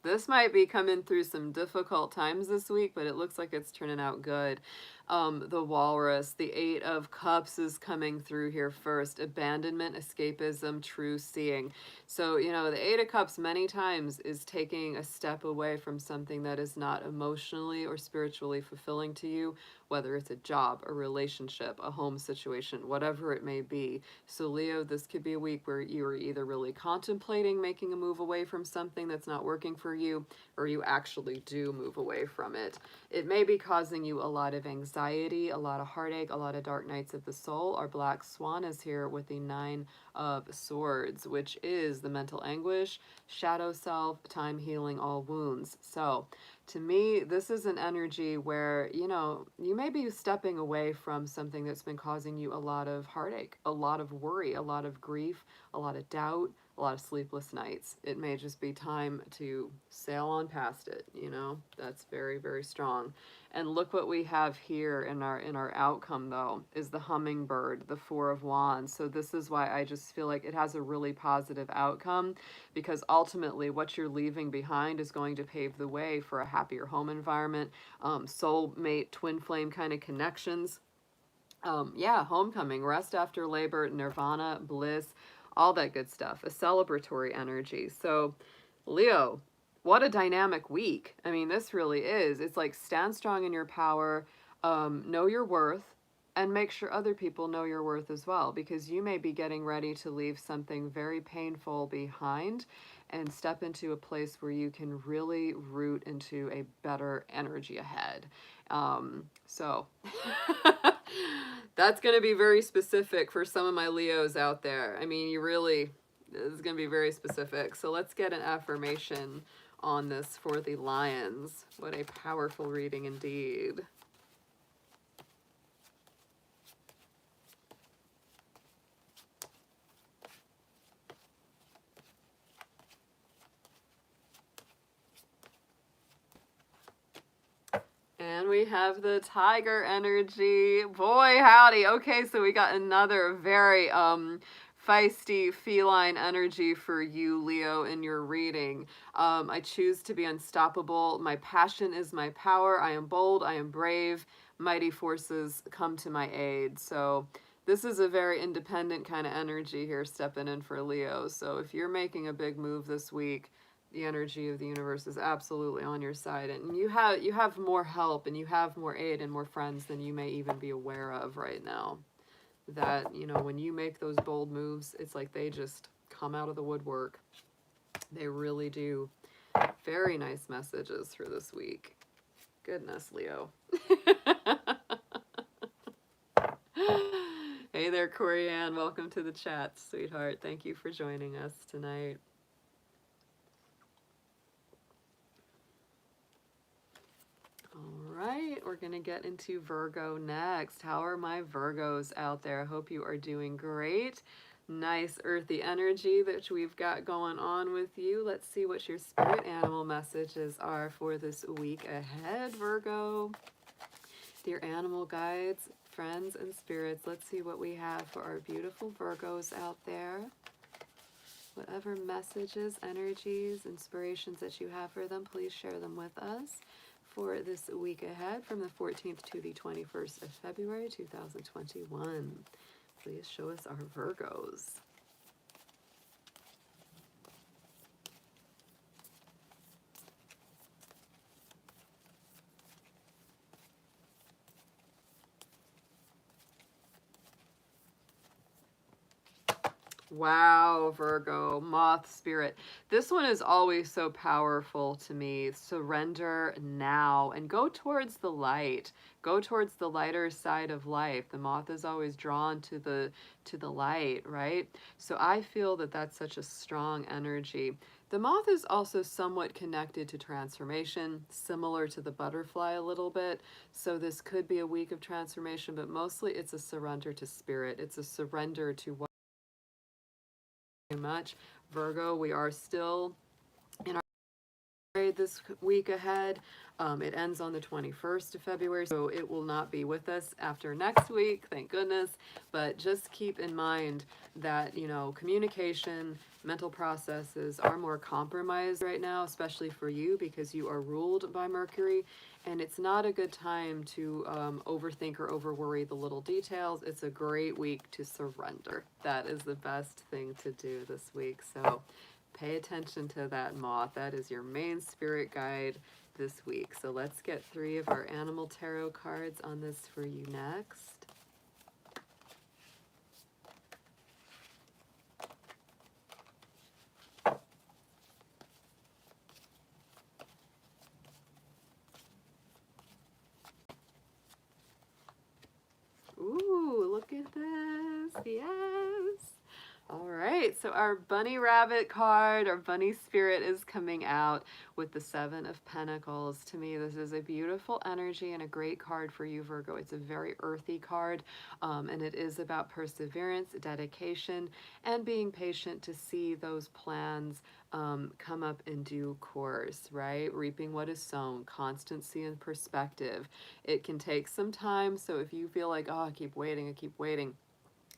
This might be coming through some difficult times this week, but it looks like it's turning out good. The Walrus, the Eight of Cups is coming through here first. Abandonment, escapism, true seeing. So, you know, the Eight of Cups many times is taking a step away from something that is not emotionally or spiritually fulfilling to you, whether it's a job, a relationship, a home situation, whatever it may be. So, Leo, this could be a week where you are either really contemplating making a move away from something that's not working for you, or you actually do move away from it. It may be causing you a lot of anxiety, a lot of heartache, a lot of dark nights of the soul. Our Black Swan is here with the Nine of Swords, which is the mental anguish, shadow self, time healing all wounds. So, to me, this is an energy where, you know, you may be stepping away from something that's been causing you a lot of heartache, a lot of worry, a lot of grief, a lot of doubt, a lot of sleepless nights. It may just be time to sail on past it, you know. That's very, very strong. And look what we have here in our outcome, though, is the hummingbird, the Four of Wands. So this is why I just feel like it has a really positive outcome, because ultimately what you're leaving behind is going to pave the way for a happier home environment, soulmate, twin flame kind of connections. Yeah, homecoming, rest after labor, nirvana, bliss, all that good stuff, a celebratory energy. So, Leo, what a dynamic week. I mean, this really is. It's like stand strong in your power, know your worth, and make sure other people know your worth as well, because you may be getting ready to leave something very painful behind and step into a place where you can really root into a better energy ahead. So that's going to be very specific for some of my Leos out there. I mean, you really, this is going to be very specific. So let's get an affirmation on this for the Lions. What a powerful reading indeed. And we have the Tiger energy. Boy, howdy. Okay, so we got another very feisty feline energy for you, Leo, in your reading. I choose to be unstoppable. My passion is my power. I am bold. I am brave. Mighty forces come to my aid. So this is a very independent kind of energy here stepping in for Leo. So if you're making a big move this week, the energy of the universe is absolutely on your side, and you have more help and you have more aid and more friends than you may even be aware of right now. That, you know, when you make those bold moves, it's like they just come out of the woodwork. They really do. Very nice messages for this week. Goodness, Leo. Hey there, Corianne. Welcome to the chat, sweetheart. Thank you for joining us tonight. All right, we're going to get into Virgo next. How are my Virgos out there? I hope you are doing great. Nice earthy energy that we've got going on with you. Let's see what your spirit animal messages are for this week ahead, Virgo. Dear animal guides, friends, and spirits, let's see what we have for our beautiful Virgos out there. Whatever messages, energies, inspirations that you have for them, please share them with us for this week ahead from the 14th to the 21st of February 2021. Please show us our Virgos. Wow, Virgo, Moth Spirit. This one is always so powerful to me. Surrender now and go towards the light. Go towards the lighter side of life. The moth is always drawn to the light, right? So I feel that that's such a strong energy. The moth is also somewhat connected to transformation, similar to the butterfly a little bit. So this could be a week of transformation, but mostly it's a surrender to spirit. It's a surrender to what much. Virgo, we are still in our this week ahead. It ends on the 21st of February, so it will not be with us after next week, thank goodness. But just keep in mind that, you know, communication mental processes are more compromised right now, especially for you because you are ruled by Mercury. And it's not a good time to overthink or over worry the little details. It's a great week to surrender. That is the best thing to do this week. So pay attention to that, Moth. That is your main spirit guide this week. So let's get 3 of our animal tarot cards on this for you next. Ooh, look at this. Yes. All right, so our bunny rabbit card, our bunny spirit is coming out with the 7 of Pentacles. To me, this is a beautiful energy and a great card for you, Virgo. It's a very earthy card, and it is about perseverance, dedication, and being patient to see those plans come up in due course, right? Reaping what is sown, constancy and perspective. It can take some time, so if you feel like, oh, I keep waiting,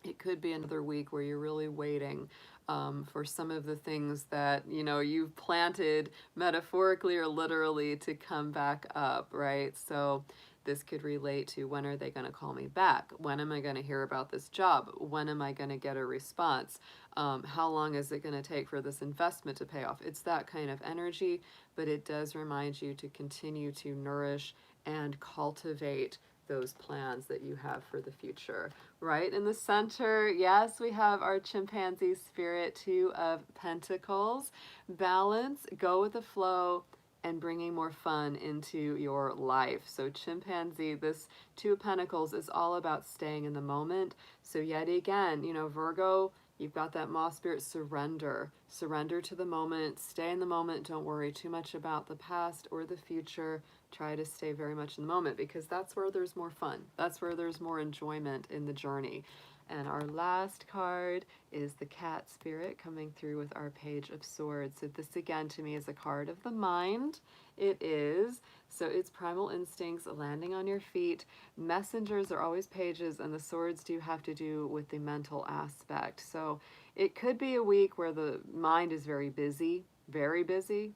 it could be another week where you're really waiting for some of the things that, you know, you've planted metaphorically or literally to come back up, right? So this could relate to, when are they going to call me back? When am I going to hear about this job? When am I going to get a response? How long is it going to take for this investment to pay off? It's that kind of energy, but it does remind you to continue to nourish and cultivate those plans that you have for the future. Right in the center, yes, we have our chimpanzee spirit, 2 of Pentacles. Balance, go with the flow, and bringing more fun into your life. So chimpanzee, this 2 of Pentacles is all about staying in the moment. So yet again, you know, Virgo, you've got that moth spirit, surrender. Surrender to the moment, stay in the moment, don't worry too much about the past or the future. Try to stay very much in the moment because that's where there's more fun. That's where there's more enjoyment in the journey. And our last card is the cat spirit coming through with our Page of Swords. So this again to me is a card of the mind. It is. So it's primal instincts, landing on your feet. Messengers are always pages, and the swords do have to do with the mental aspect. So it could be a week where the mind is very busy,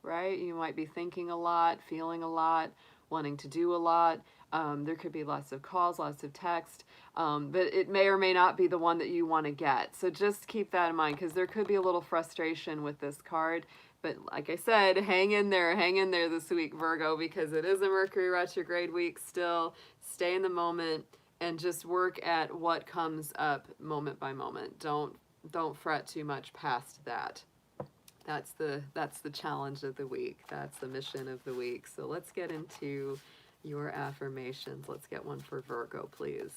right? You might be thinking a lot, feeling a lot, wanting to do a lot. There could be lots of calls, lots of text, but it may or may not be the one that you want to get. So just keep that in mind because there could be a little frustration with this card. But like I said, hang in there this week, Virgo, because it is a Mercury retrograde week still. Stay in the moment and just work at what comes up moment by moment. Don't fret too much past that. That's the challenge of the week. That's the mission of the week. So let's get into your affirmations. Let's get one for Virgo, please.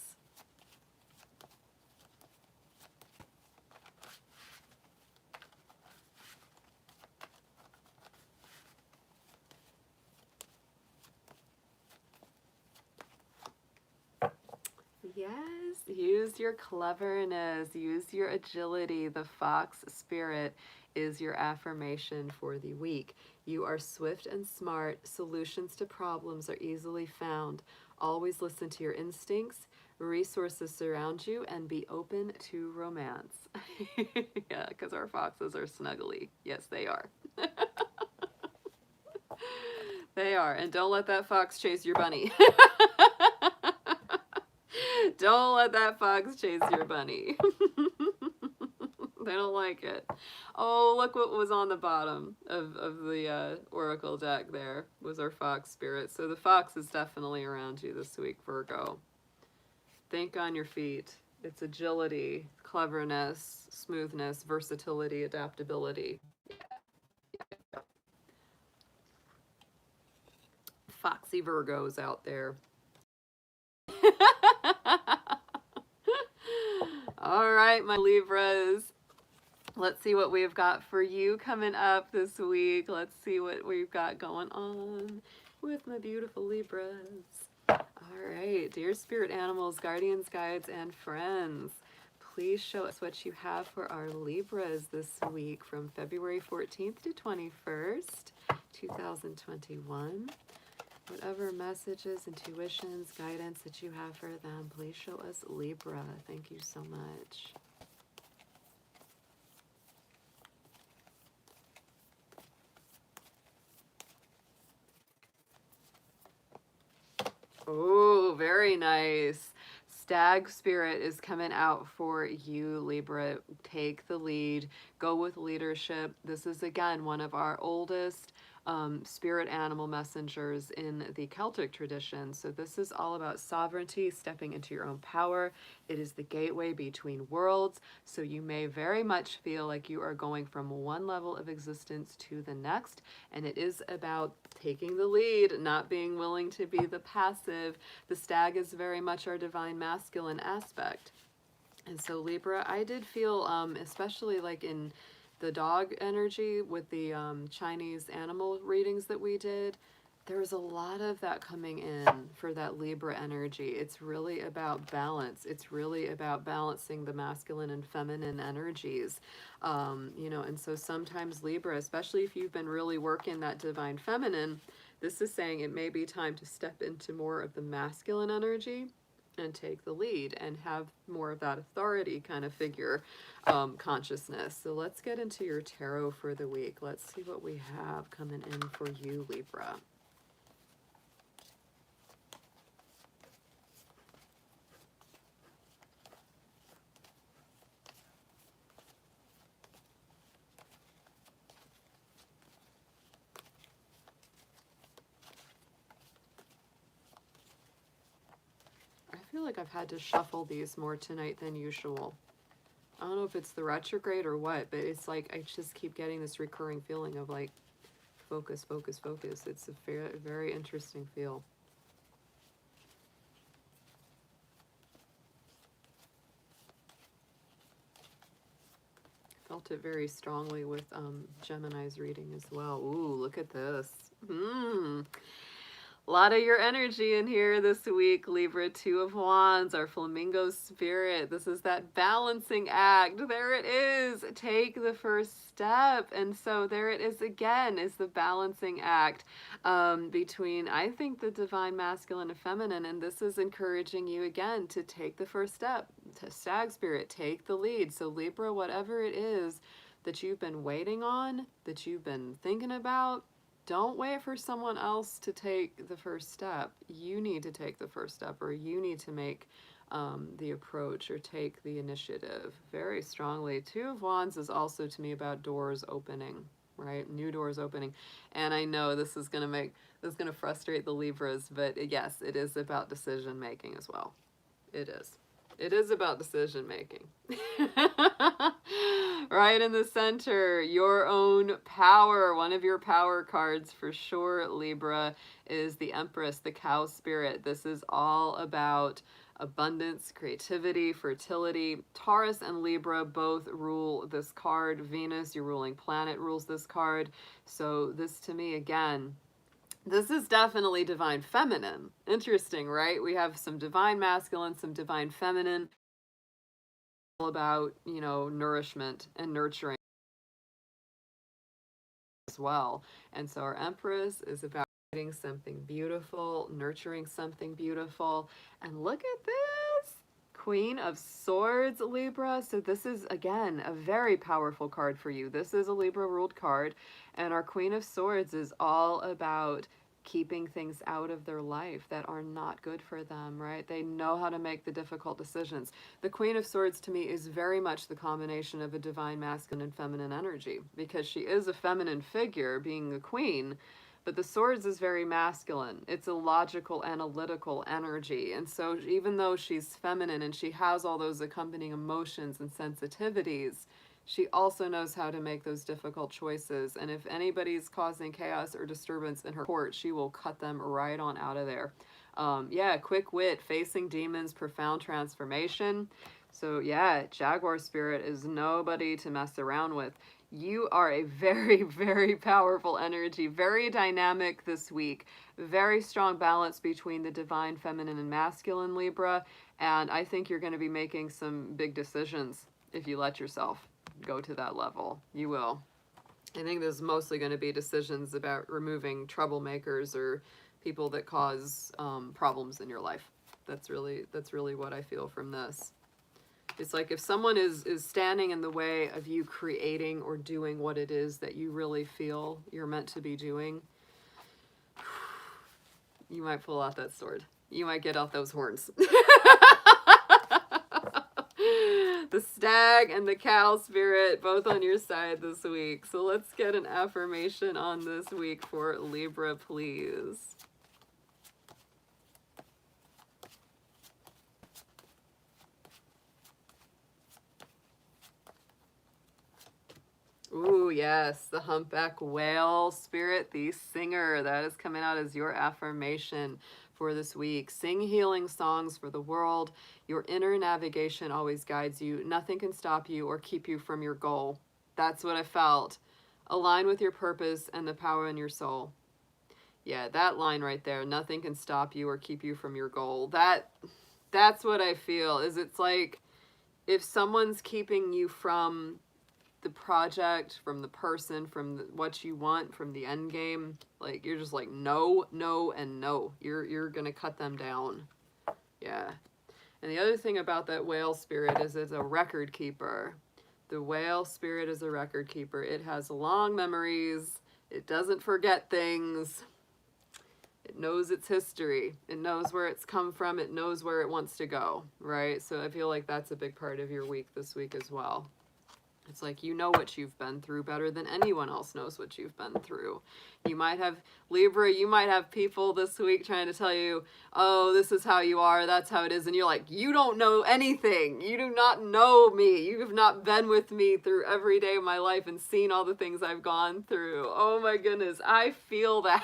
Yes, use your cleverness, use your agility. The fox spirit is your affirmation for the week. You are swift and smart. Solutions to problems are easily found. Always listen to your instincts. Resources surround you, and be open to romance. Yeah, because our foxes are snuggly. Yes, they are. They are. And don't let that fox chase your bunny. Don't let that fox chase your bunny. They don't like it. Oh, look what was on the bottom of the oracle deck there was our fox spirit. So the fox is definitely around you this week, Virgo. Think on your feet. It's agility, cleverness, smoothness, versatility, adaptability. Foxy Virgos out there. All right, my Libras. Let's see what we've got for you coming up this week. Let's see what we've got going on with my beautiful Libras. All right, dear spirit animals, guardians, guides, and friends, please show us what you have for our Libras this week from February 14th to 21st, 2021. Whatever messages, intuitions, guidance that you have for them, please show us Libra. Thank you so much. Oh, very nice. Stag spirit is coming out for you, Libra. Take the lead. Go with leadership. This is, again, one of our oldest spirit animal messengers in the Celtic tradition. So this is all about sovereignty, stepping into your own power. It is the gateway between worlds. So you may very much feel like you are going from one level of existence to the next. And it is about taking the lead, not being willing to be the passive. The stag is very much our divine masculine aspect. And so Libra, I did feel, especially like in the dog energy with the Chinese animal readings that we did, there was a lot of that coming in for that Libra energy. It's really about balance. It's really about balancing the masculine and feminine energies. You know, and so sometimes Libra, especially if you've been really working that divine feminine, this is saying it may be time to step into more of the masculine energy and take the lead and have more of that authority kind of figure consciousness. So let's get into your tarot for the week. Let's see what we have coming in for you, Libra. I feel like I've had to shuffle these more tonight than usual. I don't know if it's the retrograde or what, but it's like I just keep getting this recurring feeling of like focus, focus, focus. It's a very, very interesting feel. Felt it very strongly with Gemini's reading as well. Ooh, look at this. A lot of your energy in here this week, Libra. Two of Wands, our flamingo spirit. This is that balancing act. There it is. Take the first step. And so there it is again, is the balancing act between, I think, the divine masculine and feminine. And this is encouraging you again to take the first step. To Stag spirit, take the lead. So Libra, whatever it is that you've been waiting on, that you've been thinking about, don't wait for someone else to take the first step. You need to take the first step, or you need to make the approach or take the initiative very strongly. Two of Wands is also to me about doors opening, right? New doors opening. And I know this is going to frustrate the Libras, but yes, it is about decision making as well. It is. It is about decision making. Right in the center, your own power. One of your power cards for sure, Libra, is the Empress, the cow spirit. This is all about abundance, creativity, fertility. Taurus and Libra both rule this card. Venus, your ruling planet, rules this card. So this to me, again, this is definitely divine feminine. Interesting, right? We have some divine masculine, some divine feminine. All about, you know, nourishment and nurturing as well. And so our Empress is about creating something beautiful, nurturing something beautiful. And look at this! Queen of Swords, Libra. So this is, again, a very powerful card for you. This is a Libra ruled card. And our Queen of Swords is all about keeping things out of their life that are not good for them, right? They know how to make the difficult decisions. The Queen of Swords to me is very much the combination of a divine masculine and feminine energy, because she is a feminine figure being a queen, but the swords is very masculine. It's a logical, analytical energy. And so even though she's feminine and she has all those accompanying emotions and sensitivities, she also knows how to make those difficult choices. And if anybody's causing chaos or disturbance in her court, she will cut them right on out of there. Yeah, quick wit, facing demons, profound transformation. So yeah, Jaguar spirit is nobody to mess around with. You are a very, very powerful energy, very dynamic this week. Very strong balance between the divine feminine and masculine, Libra. And I think you're going to be making some big decisions if you let yourself go to that level. You will. I think there's mostly going to be decisions about removing troublemakers or people that cause problems in your life. That's really what I feel from this. It's like if someone is standing in the way of you creating or doing what it is that you really feel you're meant to be doing, you might pull out that sword. you might get out those horns. The stag and the cow spirit both on your side this week. So let's get an affirmation on this week for Libra, please. Ooh, yes, the humpback whale spirit, the singer. That is coming out as your affirmation for this week. Sing healing songs for the world. Your inner navigation always guides you. Nothing can stop you or keep you from your goal. That's what I felt. Align with your purpose and the power in your soul. Yeah, that line right there. Nothing can stop you or keep you from your goal. That's what I feel. Is it's like if someone's keeping you from the project, from the person, from what you want, from the end game, like you're just like no, no, and no. You're gonna cut them down. Yeah. And the other thing about that whale spirit is it's a record keeper. The whale spirit is a record keeper. It has long memories. It doesn't forget things. It knows its history. It knows where it's come from. It knows where it wants to go, right? So I feel like that's a big part of your week this week as well. It's like you know what you've been through better than anyone else knows what you've been through. You might have, Libra, you might have people this week trying to tell you, oh, this is how you are, that's how it is. And you're like, you don't know anything. You do not know me. You have not been with me through every day of my life and seen all the things I've gone through. Oh my goodness, I feel that.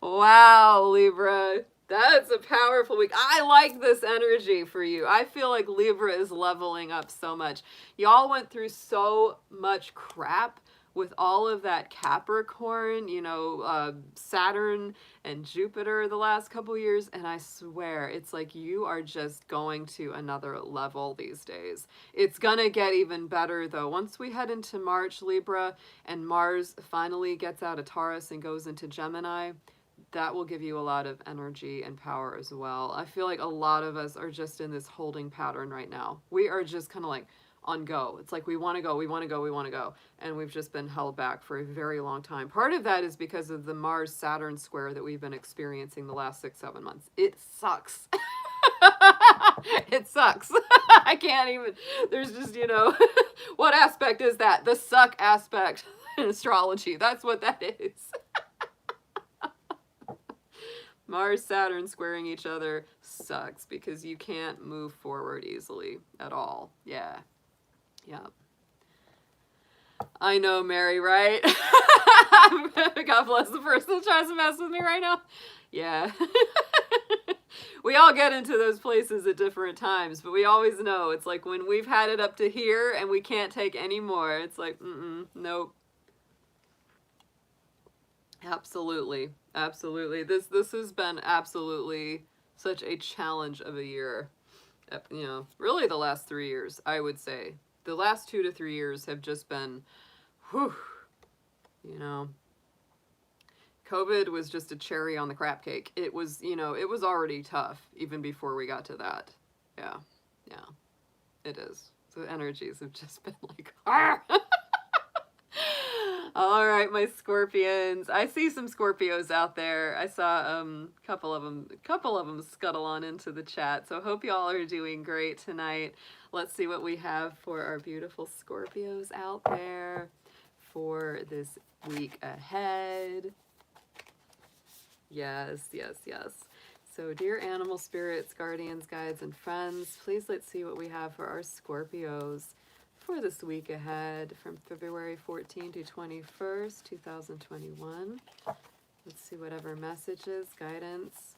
Wow, Libra. That's a powerful week. I like this energy for you. I feel like Libra is leveling up so much. Y'all went through so much crap with all of that Capricorn, you know, Saturn and Jupiter the last couple years. And I swear, it's like you are just going to another level these days. It's going to get even better, though. Once we head into March, Libra, and Mars finally gets out of Taurus and goes into Gemini, that will give you a lot of energy and power as well. I feel like a lot of us are just in this holding pattern right now. We are just kind of like on go. It's like we want to go, we want to go, we want to go. And we've just been held back for a very long time. Part of that is because of the Mars-Saturn square that we've been experiencing the last 6-7 months. It sucks. It sucks. I can't even, there's just, you know, what aspect is that? The suck aspect in astrology. That's what that is. Mars, Saturn squaring each other sucks because you can't move forward easily at all. Yeah. Yeah. I know, Mary, right? God bless the person that tries to mess with me right now. Yeah. We all get into those places at different times, but we always know it's like when we've had it up to here and we can't take any more, it's like, nope. Absolutely. Absolutely. This has been absolutely such a challenge of a year. You know, really the last 3 years, I would say. The last 2 to 3 years have just been, whew, you know. COVID was just a cherry on the crap cake. It was, you know, it was already tough even before we got to that. Yeah. Yeah. It is. So the energies have just been like, ah! All right, my Scorpions. I see some Scorpios out there. I saw a couple of them scuttle on into the chat. So hope y'all are doing great tonight. Let's see what we have for our beautiful Scorpios out there for this week ahead. Yes, yes, yes. So dear animal spirits, guardians, guides, and friends, please let's see what we have for our Scorpios for this week ahead from February 14th to 21st, 2021. Let's see whatever messages, guidance,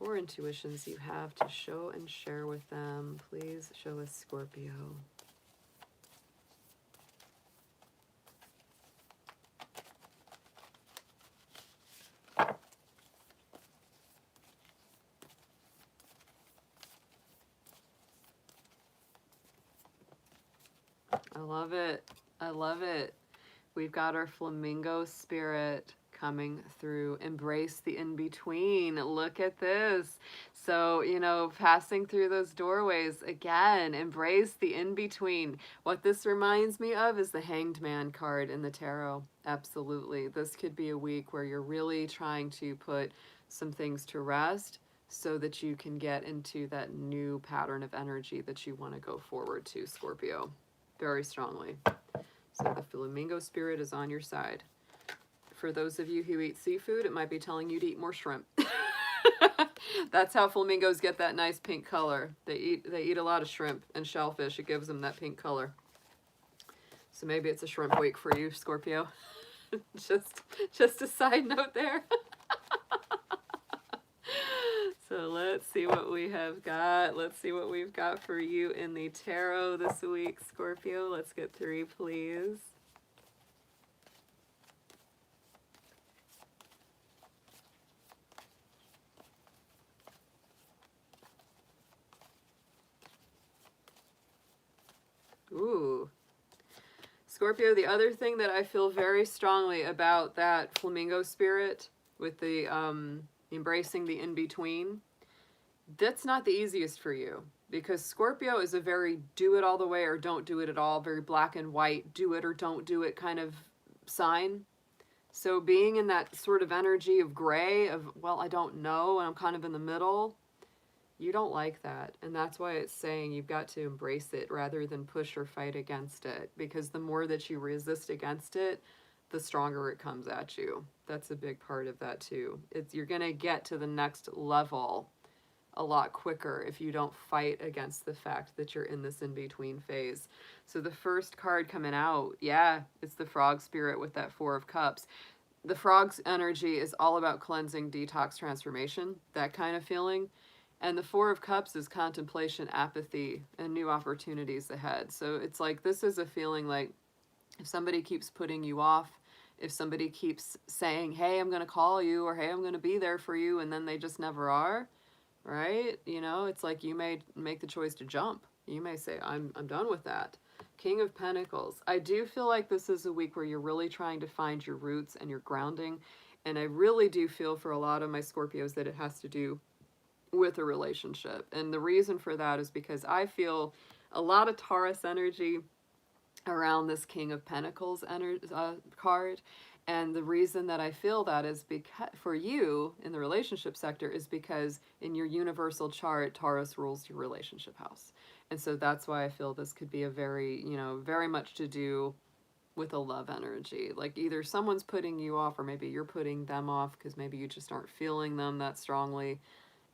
or intuitions you have to show and share with them. Please show us, Scorpio. I love it. I love it. We've got our flamingo spirit coming through. Embrace the in-between. Look at this. So, you know, passing through those doorways, again, embrace the in-between. What this reminds me of is the Hanged Man card in the tarot. Absolutely. This could be a week where you're really trying to put some things to rest so that you can get into that new pattern of energy that you want to go forward to, Scorpio. Very strongly. So the flamingo spirit is on your side. For those of you who eat seafood, it might be telling you to eat more shrimp. That's how flamingos get that nice pink color. They eat a lot of shrimp and shellfish. It gives them that pink color. So maybe it's a shrimp week for you, Scorpio. just a side note there. So let's see what we have got. Let's see what we've got for you in the tarot this week, Scorpio. Let's get 3, please. Ooh. Scorpio, the other thing that I feel very strongly about that flamingo spirit with the embracing the in-between, that's not the easiest for you, because Scorpio is a very do it all the way or don't do it at all, very black and white, do it or don't do it kind of sign. So being in that sort of energy of gray, of, well, I don't know, and I'm kind of in the middle, you don't like that. And that's why it's saying you've got to embrace it rather than push or fight against it, because the more that you resist against it, the stronger it comes at you. That's a big part of that too. You're going to get to the next level a lot quicker if you don't fight against the fact that you're in this in-between phase. So the first card coming out, yeah, it's the frog spirit with that 4 of Cups. The frog's energy is all about cleansing, detox, transformation, that kind of feeling. And the 4 of Cups is contemplation, apathy, and new opportunities ahead. So it's like, this is a feeling like if somebody keeps putting you off, if somebody keeps saying, hey, I'm going to call you, or hey, I'm going to be there for you, and then they just never are, right? You know, it's like you may make the choice to jump. You may say, I'm done with that. King of Pentacles. I do feel like this is a week where you're really trying to find your roots and your grounding. And I really do feel for a lot of my Scorpios that it has to do with a relationship. And the reason for that is because I feel a lot of Taurus energy around this King of Pentacles card. And the reason that I feel that is because for you in the relationship sector is because in your universal chart, Taurus rules your relationship house. And so that's why I feel this could be a very, you know, very much to do with a love energy. Like either someone's putting you off or maybe you're putting them off because maybe you just aren't feeling them that strongly.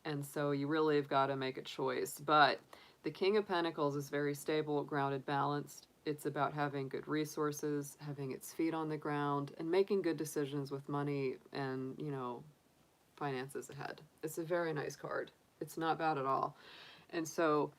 And so you really have got to make a choice. But the King of Pentacles is very stable, grounded, balanced. It's about having good resources, having its feet on the ground, and making good decisions with money and, you know, finances ahead. It's a very nice card. It's not bad at all. And so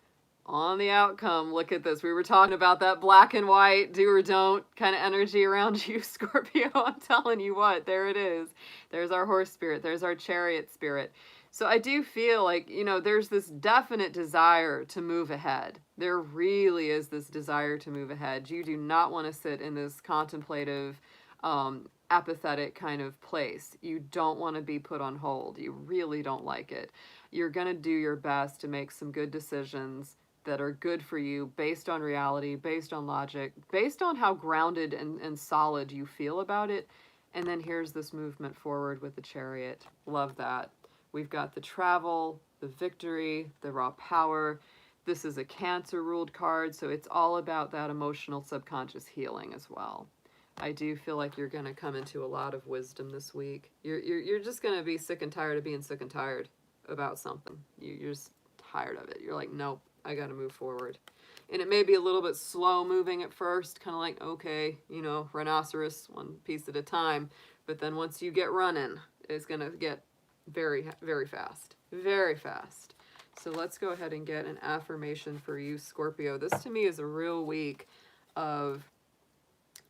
on the outcome, look at this. We were talking about that black and white, do or don't kind of energy around you, Scorpio. I'm telling you what, there it is. There's our horse spirit. There's our chariot spirit. So I do feel like, you know, there's this definite desire to move ahead. There really is this desire to move ahead. You do not want to sit in this contemplative, apathetic kind of place. You don't want to be put on hold. You really don't like it. You're going to do your best to make some good decisions that are good for you based on reality, based on logic, based on how grounded and solid you feel about it. And then here's this movement forward with the chariot. Love that. We've got the travel, the victory, the raw power. This is a Cancer-ruled card, so it's all about that emotional subconscious healing as well. I do feel like you're going to come into a lot of wisdom this week. You're just going to be sick and tired of being sick and tired about something. You're just tired of it. You're like, nope, I got to move forward. And it may be a little bit slow moving at first, kind of like, okay, you know, rhinoceros, one piece at a time. But then once you get running, it's going to get very, very fast. Very fast. So let's go ahead and get an affirmation for you, Scorpio. This to me is a real week of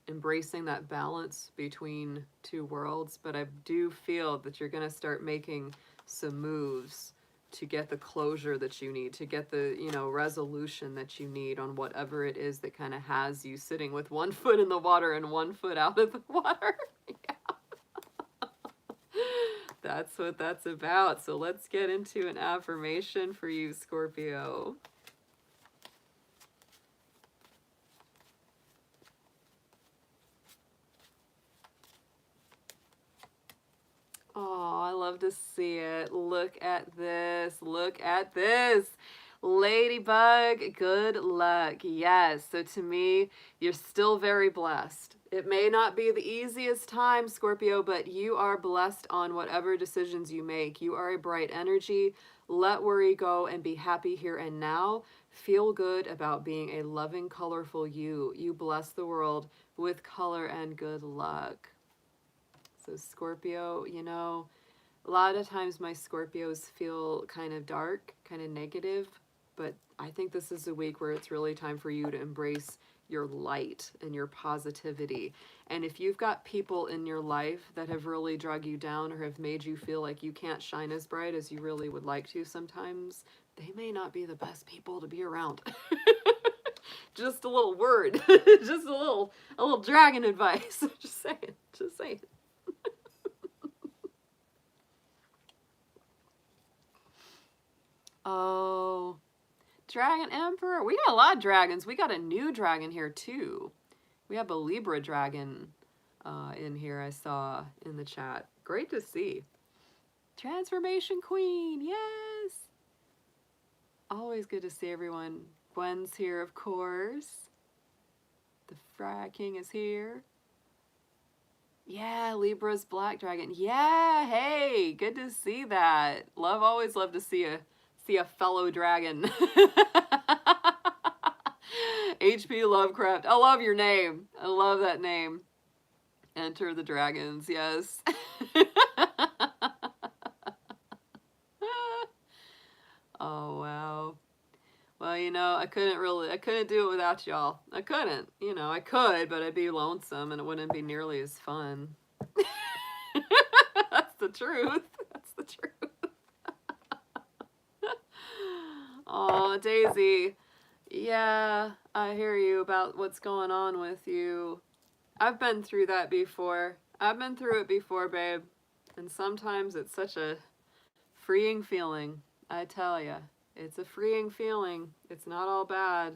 embracing that balance between two worlds, but I do feel that you're going to start making some moves to get the closure that you need, to get the, you know, resolution that you need on whatever it is that kind of has you sitting with one foot in the water and one foot out of the water. Yeah. That's what that's about. So let's get into an affirmation for you, Scorpio. Oh, I love to see it. Look at this. Look at this. Ladybug, good luck. Yes. So to me, you're still very blessed. It may not be the easiest time, Scorpio, but you are blessed on whatever decisions you make. You are a bright energy. Let worry go and be happy here and now. Feel good about being a loving, colorful you. You bless the world with color and good luck. So Scorpio, you know, a lot of times my Scorpios feel kind of dark, kind of negative, but I think this is a week where it's really time for you to embrace your light and your positivity. And if you've got people in your life that have really drug you down or have made you feel like you can't shine as bright as you really would like to sometimes, they may not be the best people to be around. Just a little word, just a little dragon advice. Just saying, just saying. Oh, Dragon Emperor. We got a lot of dragons. We got a new dragon here too. We have a Libra dragon in here I saw in the chat. Great to see. Transformation Queen. Yes. Always good to see everyone. Gwen's here, of course. The Frag King is here. Yeah, Libra's Black Dragon. Yeah, hey, good to see that. Always love to see a fellow dragon. H.P. Lovecraft. I love your name. I love that name. Enter the Dragons, yes. Oh, wow. Well, you know, I couldn't do it without y'all. I couldn't. You know, I could, but I'd be lonesome and it wouldn't be nearly as fun. That's the truth. That's the truth. Oh, Daisy. Yeah, I hear you about what's going on with you. I've been through that before. I've been through it before, babe. And sometimes it's such a freeing feeling. I tell ya. It's a freeing feeling. It's not all bad.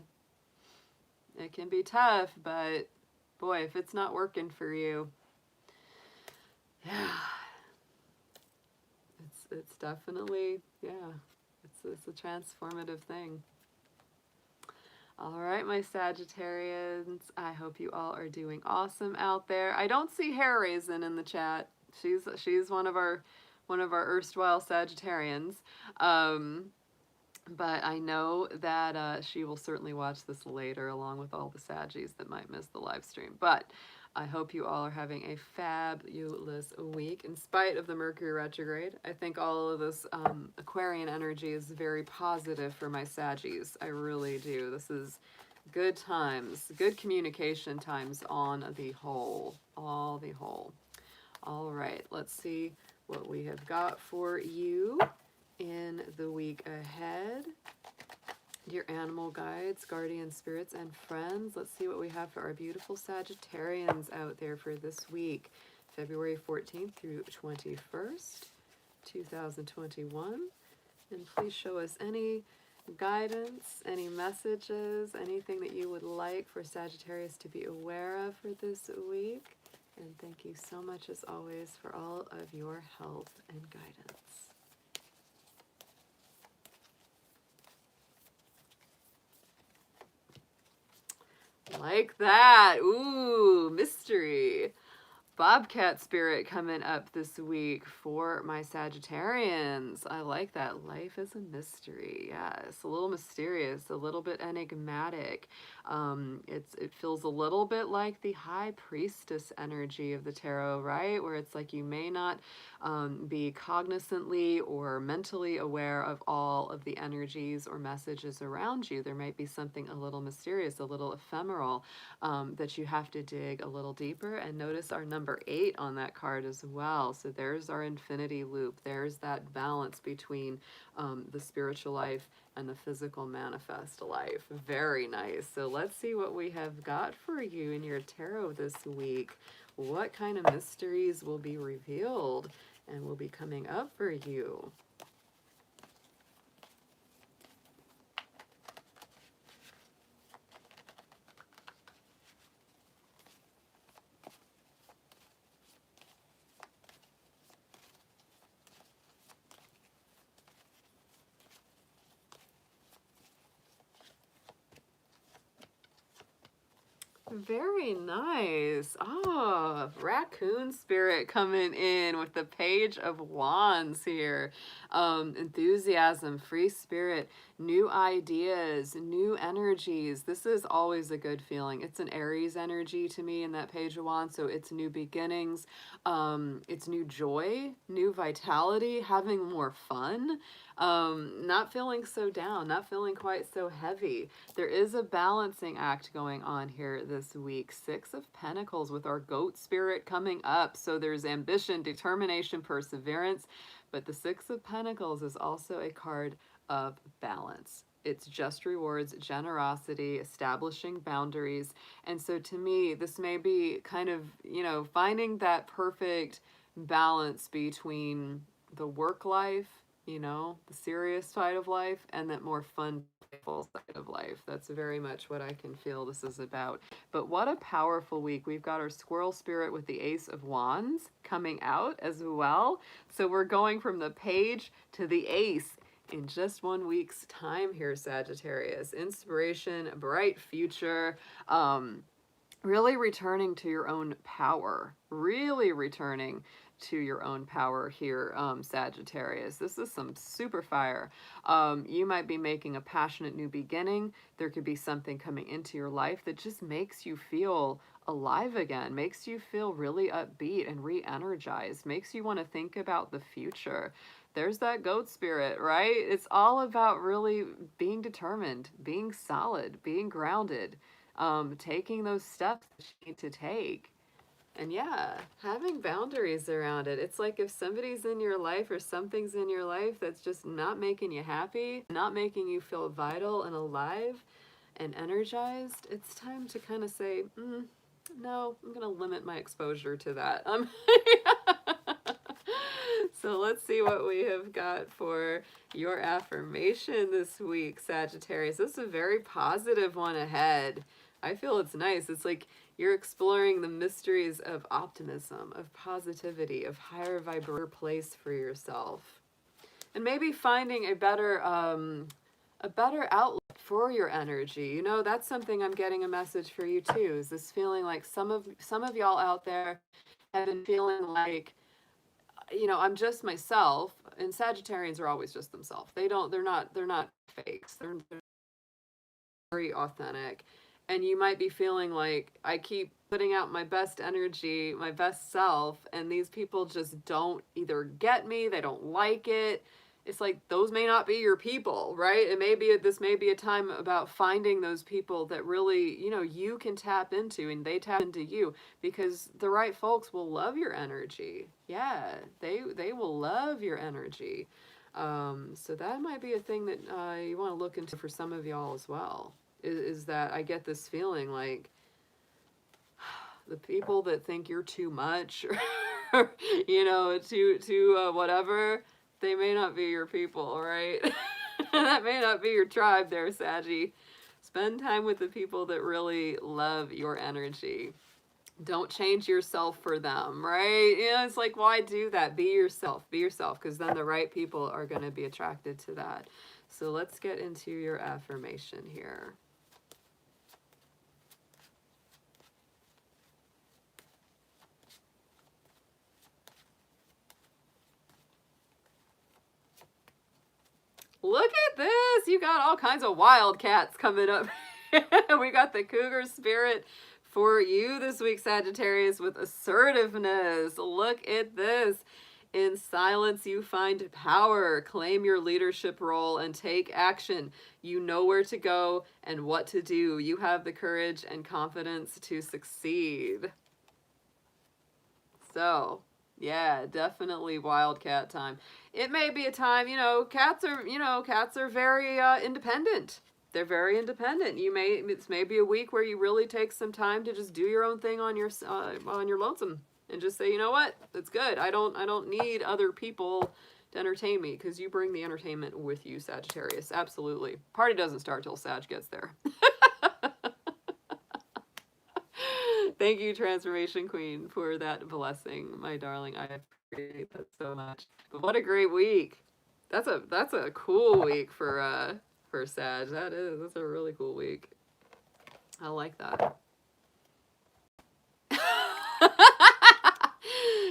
It can be tough, but boy, if it's not working for you, yeah. It's definitely, yeah. It's a transformative thing. All right, my Sagittarians. I hope you all are doing awesome out there. I don't see Hair Raisin in the chat. She's one of our erstwhile Sagittarians. But I know that she will certainly watch this later along with all the Saggies that might miss the live stream. But I hope you all are having a fabulous week in spite of the Mercury retrograde. I think all of this Aquarian energy is very positive for my Saggies. I really do. This is good times, good communication times on the whole, all the whole. All right, let's see what we have got for you in the week ahead. Dear animal guides, guardian spirits, and friends, let's see what we have for our beautiful Sagittarians out there for this week, February 14th through 21st, 2021. And please show us any guidance, any messages, anything that you would like for Sagittarius to be aware of for this week. And thank you so much, as always, for all of your help and guidance. Like that. Ooh, mystery. Bobcat spirit coming up this week for my Sagittarians. I like that. Life is a mystery. Yes, a little mysterious, a little bit enigmatic. It feels a little bit like the High Priestess energy of the tarot, right? Where it's like you may not be cognizantly or mentally aware of all of the energies or messages around you. There might be something a little mysterious, a little ephemeral that you have to dig a little deeper. And notice our number 8 on that card as well. So there's our infinity loop. There's that balance between the spiritual life and the physical manifest life. Very nice. So let's see what we have got for you in your tarot this week. What kind of mysteries will be revealed and will be coming up for you. Very nice. Oh, raccoon spirit coming in with the Page of Wands here. Enthusiasm, free spirit, new ideas, new energies. This is always a good feeling. It's an Aries energy to me in that Page of Wands. So it's new beginnings. It's new joy, new vitality, having more fun. Not feeling so down, not feeling quite so heavy. There is a balancing act going on here this week. 6 of Pentacles with our goat spirit coming up. So there's ambition, determination, perseverance, but the 6 of Pentacles is also a card of balance. It's just rewards, generosity, establishing boundaries. And so to me, this may be kind of, you know, finding that perfect balance between the work life, you know, the serious side of life, and that more fun, playful side of life. That's very much what I can feel this is about. But what a powerful week. We've got our squirrel spirit with the Ace of Wands coming out as well. So we're going from the page to the ace in just 1 week's time here, Sagittarius. Inspiration, bright future, really returning to your own power, really returning to your own power here, Sagittarius. This is some super fire. You might be making a passionate new beginning. There could be something coming into your life that just makes you feel alive again, makes you feel really upbeat and re-energized, makes you want to think about the future. There's that goat spirit, right? It's all about really being determined, being solid, being grounded, taking those steps that you need to take. And yeah, having boundaries around it. It's like if somebody's in your life or something's in your life that's just not making you happy, not making you feel vital and alive and energized, it's time to kind of say, no, I'm going to limit my exposure to that. So let's see what we have got for your affirmation this week, Sagittarius. This is a very positive one ahead. I feel it's nice. It's like you're exploring the mysteries of optimism, of positivity, of higher vibrator place for yourself. And maybe finding a better outlet for your energy. You know, that's something I'm getting a message for you too, is this feeling like some of y'all out there have been feeling like, you know, I'm just myself, and Sagittarians are always just themselves. They're not fakes. They're very authentic. And you might be feeling like, I keep putting out my best energy, my best self, and these people just don't either get me, they don't like it. It's like, those may not be your people, right? This may be a time about finding those people that really, you know, you can tap into and they tap into you, because the right folks will love your energy. Yeah, they will love your energy. So that might be a thing that you want to look into for some of y'all as well. Is that I get this feeling like the people that think you're too much, or, you know, too whatever, they may not be your people, right? That may not be your tribe there, Saggy. Spend time with the people that really love your energy. Don't change yourself for them, right? You know, it's like, why do that? Be yourself, because then the right people are going to be attracted to that. So let's get into your affirmation here. Look at this. You got all kinds of wildcats coming up. We got the cougar spirit for you this week, Sagittarius, with assertiveness. Look at this. In silence, you find power. Claim your leadership role and take action. You know where to go and what to do. You have the courage and confidence to succeed. So, yeah, definitely wildcat time. It may be a time, you know, cats are very independent. They're very independent. It's maybe a week where you really take some time to just do your own thing on your lonesome. and just say, you know what, it's good. I don't need other people to entertain me, because you bring the entertainment with you, Sagittarius. Absolutely. Party doesn't start till Sag gets there. Thank you, Transformation Queen, for that blessing, my darling. I appreciate that so much. But what a great week. That's a cool week for Sag. That's a really cool week. I like that.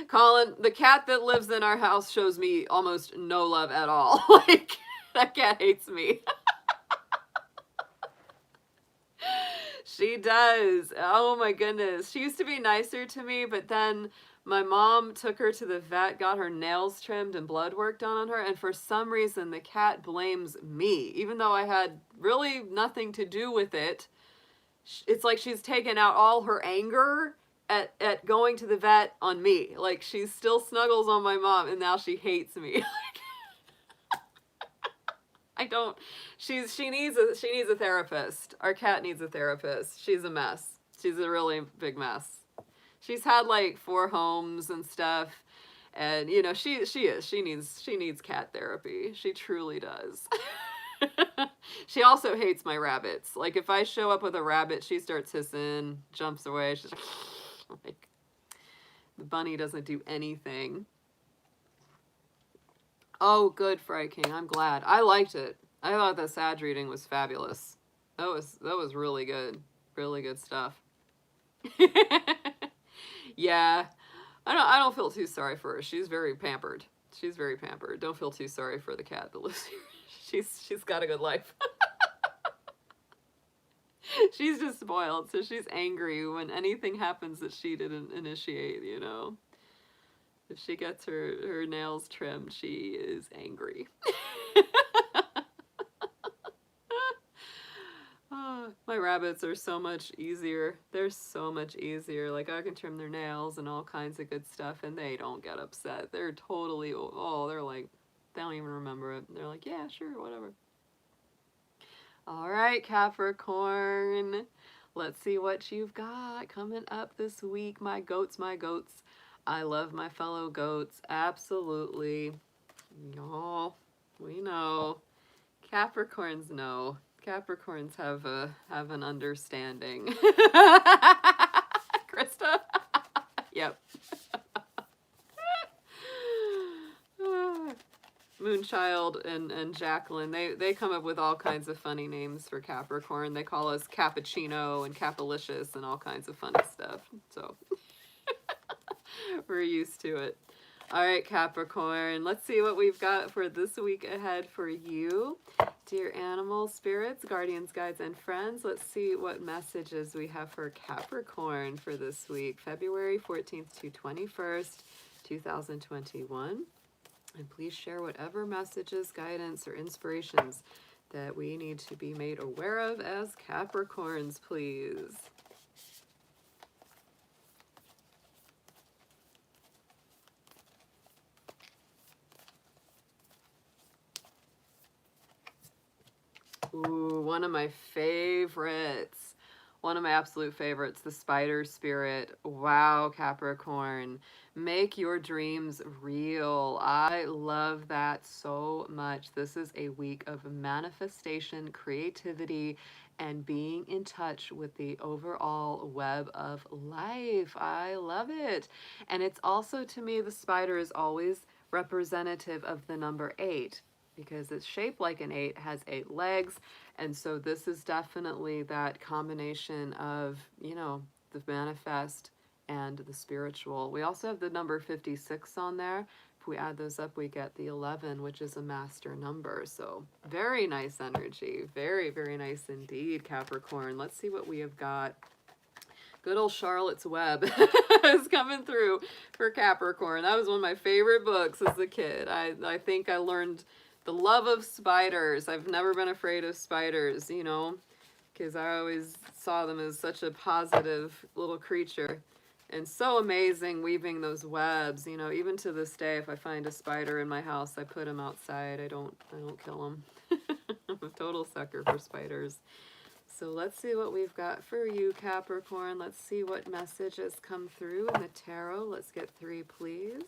Colin, the cat that lives in our house shows me almost no love at all. Like, that cat hates me. She does. Oh my goodness. She used to be nicer to me, but then my mom took her to the vet, got her nails trimmed and blood work done on her, and for some reason the cat blames me, even though I had really nothing to do with it. It's like she's taken out all her anger at going to the vet on me. Like, she still snuggles on my mom, and now she hates me. I don't. She needs a therapist. Our cat needs a therapist. She's a mess. She's a really big mess. She's had like 4 homes and stuff, and you know, she needs cat therapy. She truly does. She also hates my rabbits. Like, if I show up with a rabbit, she starts hissing, jumps away. She's like, the bunny doesn't do anything. Oh, good, Fry King. I'm glad. I liked it. I thought that Sag reading was fabulous. That was really good. Really good stuff. Yeah. I don't feel too sorry for her. She's very pampered. She's very pampered. Don't feel too sorry for the cat that lives here. She's got a good life. She's just spoiled, so she's angry when anything happens that she didn't initiate, you know. If she gets her nails trimmed, she is angry. Oh, my rabbits are so much easier. They're so much easier. Like, I can trim their nails and all kinds of good stuff, and they don't get upset. They're totally, they're like, they don't even remember it. They're like, yeah, sure, whatever. All right, Capricorn. Let's see what you've got coming up this week. My goats, my goats. I love my fellow goats. Absolutely. Y'all, we know. Capricorns know. Capricorns have an understanding. Krista? Yep. Moonchild and Jacqueline, they come up with all kinds of funny names for Capricorn. They call us Cappuccino and Capalicious and all kinds of funny stuff. So we're used to it. All right, Capricorn, let's see what we've got for this week ahead for you. Dear animals, spirits, guardians, guides, and friends, let's see what messages we have for Capricorn for this week, February 14th to 21st, 2021. And please share whatever messages, guidance, or inspirations that we need to be made aware of as Capricorns, please. Ooh, one of my favorites. One of my absolute favorites, the spider spirit. Wow, Capricorn. Make your dreams real. I love that so much. This is a week of manifestation, creativity, and being in touch with the overall web of life. I love it. And it's also, to me, the spider is always representative of the number 8. Because it's shaped like an 8, has 8 legs, and so this is definitely that combination of, you know, the manifest and the spiritual. We also have the number 56 on there. If we add those up, we get the 11, which is a master number. So very nice energy. Very, very nice indeed, Capricorn. Let's see what we have got. Good old Charlotte's Web is coming through for Capricorn. That was one of my favorite books as a kid. I think I learned the love of spiders. I've never been afraid of spiders, you know, because I always saw them as such a positive little creature. And so amazing weaving those webs, you know, even to this day, if I find a spider in my house, I put him outside. I don't kill him. I'm a total sucker for spiders. So let's see what we've got for you, Capricorn. Let's see what messages come through in the tarot. Let's get 3, please.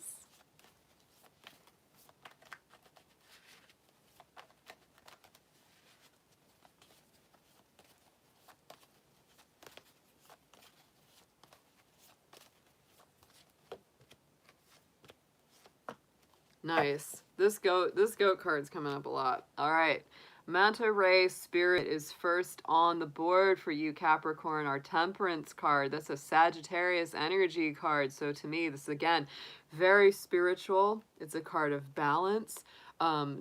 Nice. This goat card's coming up a lot. All right. Manta Ray Spirit is first on the board for you, Capricorn. Our Temperance card. That's a Sagittarius energy card. So to me, this is, again, very spiritual. It's a card of balance,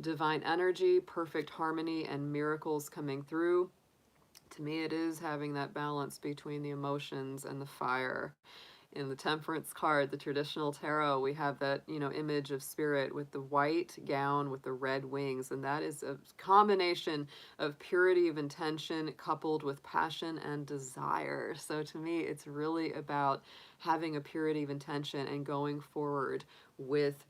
divine energy, perfect harmony, and miracles coming through. To me, it is having that balance between the emotions and the fire. In the Temperance card, the traditional tarot, we have that, you know, image of spirit with the white gown with the red wings. And that is a combination of purity of intention coupled with passion and desire. So to me, it's really about having a purity of intention and going forward with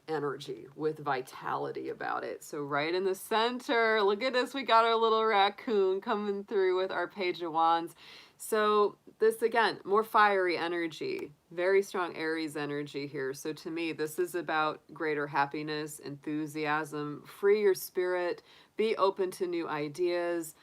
energy, with vitality about it. So right in the center, look at this, we got our little raccoon coming through with our Page of Wands. So this, again, more fiery energy, very strong Aries energy here. So to me, this is about greater happiness, enthusiasm, free your spirit, be open to new ideas.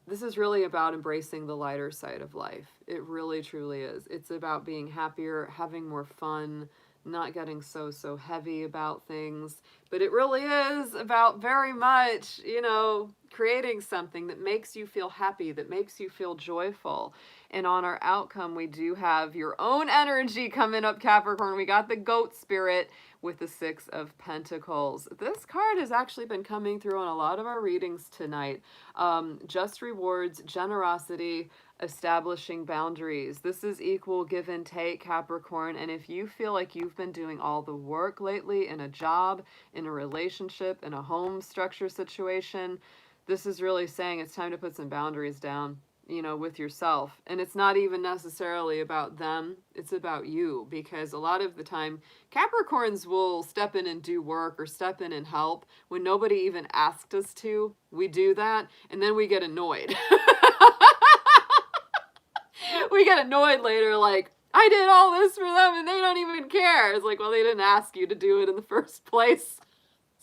This is really about embracing the lighter side of life. It really, truly is. It's about being happier, having more fun, not getting so heavy about things. But it really is about very much, you know, creating something that makes you feel happy, that makes you feel joyful. And on our outcome, we do have your own energy coming up, Capricorn. We got the goat spirit with the 6 of Pentacles. This card has actually been coming through on a lot of our readings tonight. Just rewards, generosity, establishing boundaries. This is equal give and take, Capricorn. And if you feel like you've been doing all the work lately in a job, in a relationship, in a home structure situation, this is really saying it's time to put some boundaries down, you know, with yourself. And it's not even necessarily about them, it's about you, because a lot of the time Capricorns will step in and do work or step in and help when nobody even asked us to. We do that and then we get annoyed. We get annoyed later, like, I did all this for them and they don't even care. It's like, well, they didn't ask you to do it in the first place.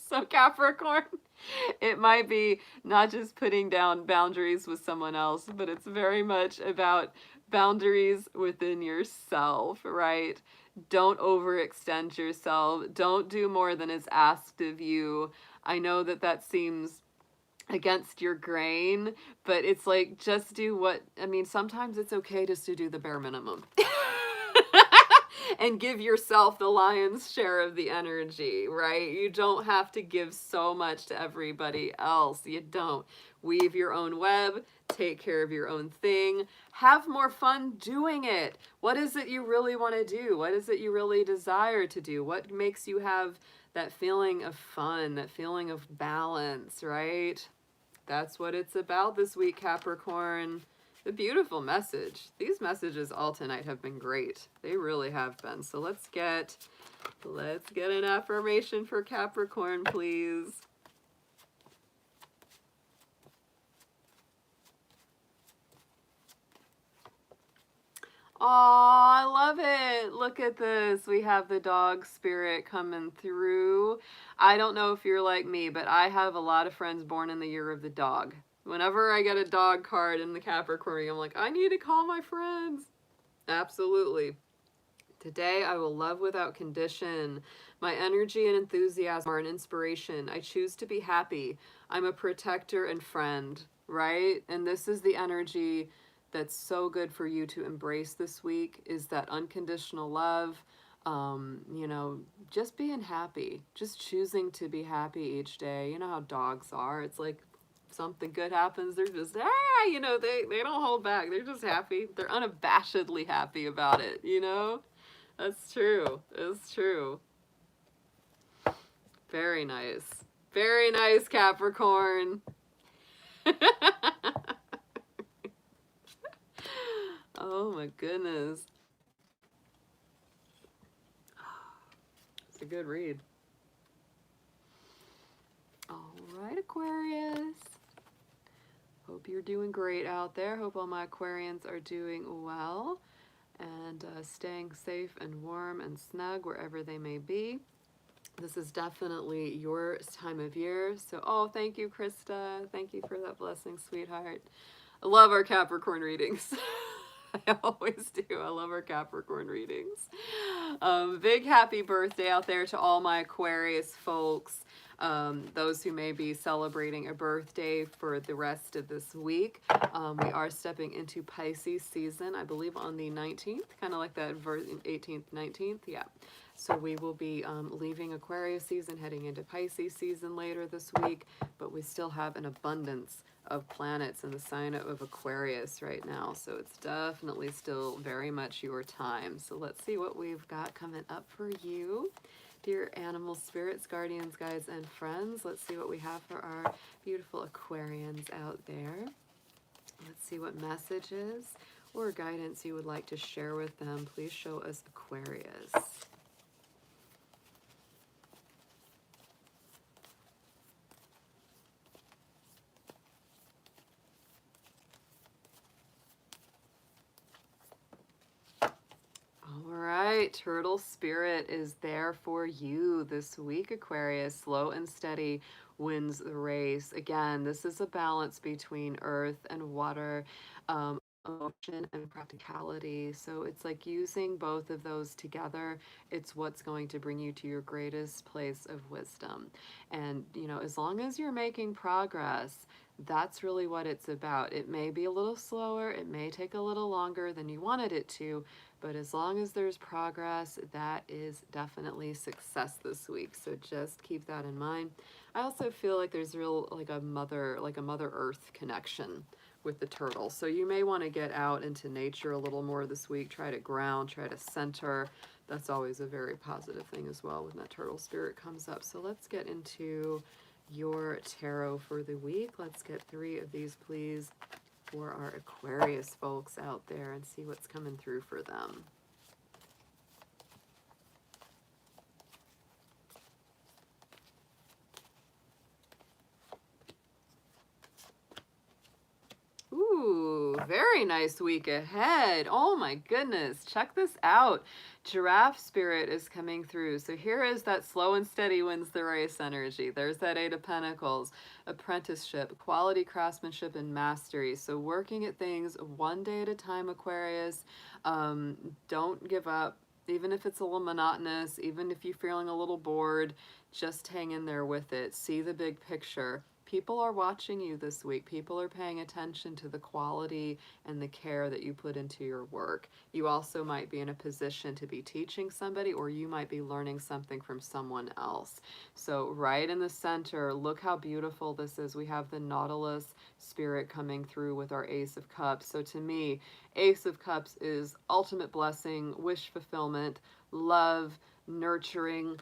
So Capricorn, it might be not just putting down boundaries with someone else, but it's very much about boundaries within yourself, right? Don't overextend yourself. Don't do more than is asked of you. I know that that seems against your grain, but it's like, just do what, I mean, sometimes it's okay just to do the bare minimum. And give yourself the lion's share of the energy, right? You don't have to give so much to everybody else. You don't. Weave your own web, take care of your own thing, have more fun doing it. What is it you really want to do? What is it you really desire to do? What makes you have that feeling of fun, that feeling of balance, right? That's what it's about this week, Capricorn. The beautiful message. These messages all tonight have been great. They really have been. So let's get an affirmation for Capricorn, please. Oh, I love it. Look at this. We have the dog spirit coming through. I don't know if you're like me, but I have a lot of friends born in the year of the dog. Whenever I get a dog card in the Capricorn, I'm like, I need to call my friends. Absolutely. Today, I will love without condition. My energy and enthusiasm are an inspiration. I choose to be happy. I'm a protector and friend, right? And this is the energy that's so good for you to embrace this week, is that unconditional love, you know, just being happy, just choosing to be happy each day. You know how dogs are. It's like, something good happens, they're just, you know, they don't hold back. They're just happy. They're unabashedly happy about it, you know? That's true. It's true. Very nice. Very nice, Capricorn. Oh my goodness. It's a good read. All right, Aquarius. Hope Hope you're doing great out there. Hope all my Aquarians are doing well and staying safe and warm and snug wherever they may be. This is definitely your time of year. So, oh, thank you, Krista. Thank you for that blessing, sweetheart. I love our Capricorn readings. I always do. I love our Capricorn readings. Big happy birthday out there to all my Aquarius folks. Those who may be celebrating a birthday for the rest of this week. We are stepping into Pisces season, I believe on the 19th, kind of like that 18th, 19th. Yeah. So we will be leaving Aquarius season, heading into Pisces season later this week, but we still have an abundance of planets in the sign of Aquarius right now. So it's definitely still very much your time. So let's see what we've got coming up for you. Dear animal spirits, guardians, guides, and friends, let's see what we have for our beautiful Aquarians out there. Let's see what messages or guidance you would like to share with them. Please show us Aquarius. All right, Turtle Spirit is there for you this week, Aquarius. Slow and steady wins the race. Again, this is a balance between earth and water, emotion and practicality. So it's like using both of those together. It's what's going to bring you to your greatest place of wisdom. And, you know, as long as you're making progress, that's really what it's about. It may be a little slower, it may take a little longer than you wanted it to, but as long as there's progress, that is definitely success this week. So just keep that in mind. I also feel like there's real like a mother earth connection with the turtle. So you may want to get out into nature a little more this week, try to ground, try to center. That's always a very positive thing as well when that turtle spirit comes up. So let's get into your tarot for the week. Let's get 3 of these, please, for our Aquarius folks out there and see what's coming through for them. Ooh, very nice week ahead. Oh my goodness, check this out. Giraffe spirit is coming through. So here is that slow and steady wins the race energy. There's that 8 of Pentacles, apprenticeship, quality craftsmanship, and mastery. So working at things one day at a time, Aquarius. Don't give up. Even if it's a little monotonous, even if you're feeling a little bored, just hang in there with it. See the big picture. People are watching you this week. People are paying attention to the quality and the care that you put into your work. You also might be in a position to be teaching somebody, or you might be learning something from someone else. So right in the center, look how beautiful this is. We have the Nautilus spirit coming through with our Ace of Cups. So to me, Ace of Cups is ultimate blessing, wish fulfillment, love, nurturing,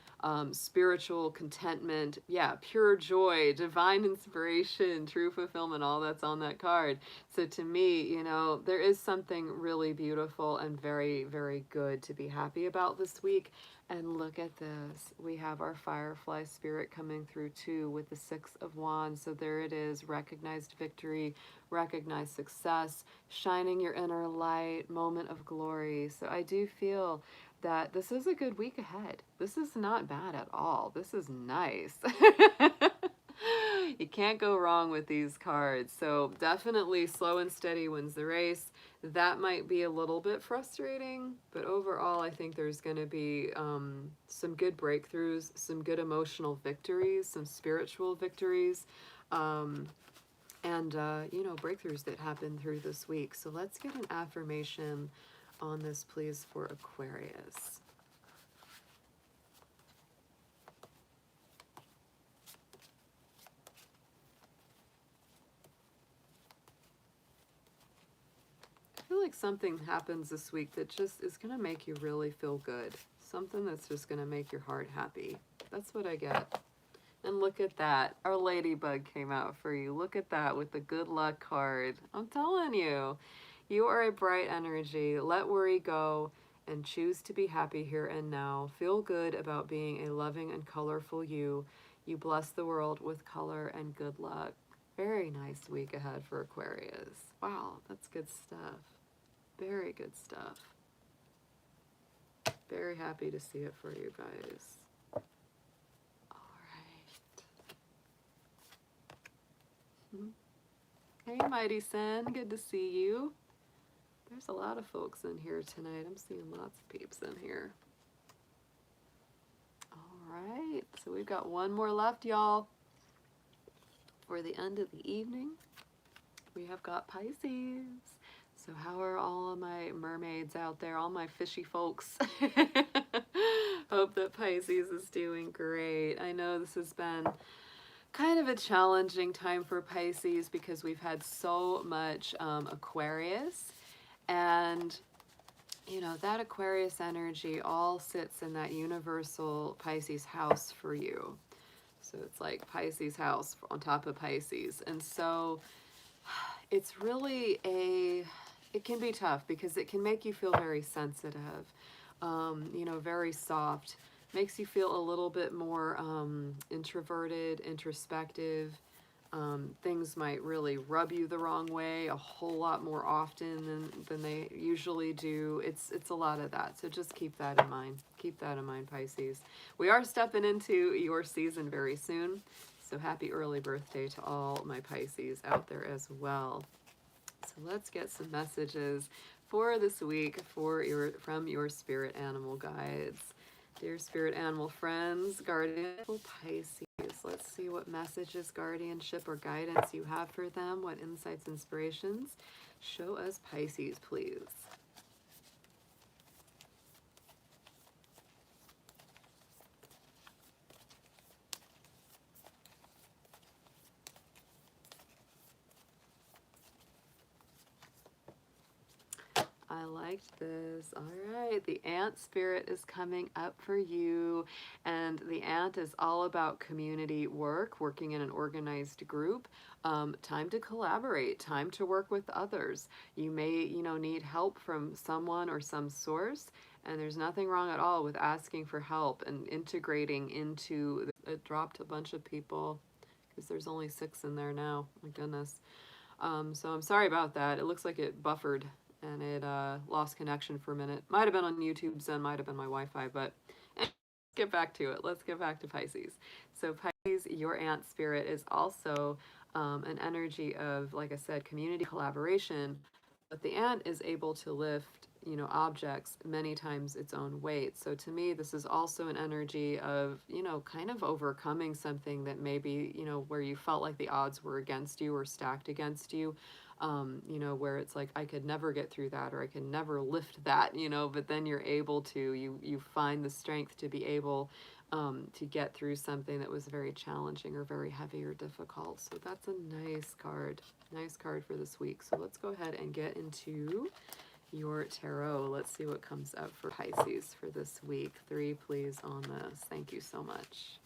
spiritual contentment, yeah, pure joy, divine inspiration, true fulfillment, all that's on that card. So to me, you know, there is something really beautiful and very, very good to be happy about this week. And look at this. We have our Firefly spirit coming through too with the 6 of Wands. So there it is, recognized victory, recognized success, shining your inner light, moment of glory. So I do feel that this is a good week ahead. This is not bad at all. This is nice. You can't go wrong with these cards. So definitely slow and steady wins the race. That might be a little bit frustrating, but overall I think there's going to be some good breakthroughs, some good emotional victories, some spiritual victories, and you know, breakthroughs that happen through this week. So let's get an affirmation on this, please, for Aquarius. I feel like something happens this week that just is going to make you really feel good. Something that's just going to make your heart happy. That's what I get. And look at that. Our ladybug came out for you. Look at that with the good luck card. I'm telling you, you are a bright energy. Let worry go and choose to be happy here and now. Feel good about being a loving and colorful you. You bless the world with color and good luck. Very nice week ahead for Aquarius. Wow, that's good stuff. Very good stuff. Very happy to see it for you guys. All right. Hey, Mighty Sen, good to see you. There's a lot of folks in here tonight. I'm seeing lots of peeps in here. All right, so we've got one more left, y'all. For the end of the evening, we have got Pisces. So how are all of my mermaids out there, all my fishy folks? Hope that Pisces is doing great. I know this has been kind of a challenging time for Pisces because we've had so much Aquarius, and you know, that Aquarius energy all sits in that universal Pisces house for you. So it's like Pisces house on top of Pisces. And so it's really it can be tough because it can make you feel very sensitive, you know, very soft, makes you feel a little bit more introverted, introspective. Things might really rub you the wrong way a whole lot more often than they usually do. It's a lot of that. So just keep that in mind. Keep that in mind, Pisces. We are stepping into your season very soon. So happy early birthday to all my Pisces out there as well. So let's get some messages for this week from your spirit animal guides. Dear spirit animal friends, guardian Pisces, let's see what messages, guardianship, or guidance you have for them. What insights, inspirations? Show us Pisces, please. I liked this. All right, the ant spirit is coming up for you, and the ant is all about community work, working in an organized group, time to collaborate, time to work with others. You may, you know, need help from someone or some source, and there's nothing wrong at all with asking for help and integrating into, it dropped a bunch of people because there's only 6 in there now. My goodness. So I'm sorry about that. It looks like it buffered and it lost connection for a minute. Might have been on YouTube's end, might have been my Wi-Fi, but let's get back to it. Let's get back to Pisces. So Pisces, your ant spirit is also an energy of, like I said, community collaboration, but the ant is able to lift, you know, objects many times its own weight. So to me, this is also an energy of, you know, kind of overcoming something that maybe, you know, where you felt like the odds were against you or stacked against you. You know, where it's like, I could never get through that, or I can never lift that, you know, but then you're able to, you find the strength to be able to get through something that was very challenging or very heavy or difficult. So that's a nice card for this week. So let's go ahead and get into your tarot. Let's see what comes up for Pisces for this week. 3, please, on this. Thank you so much.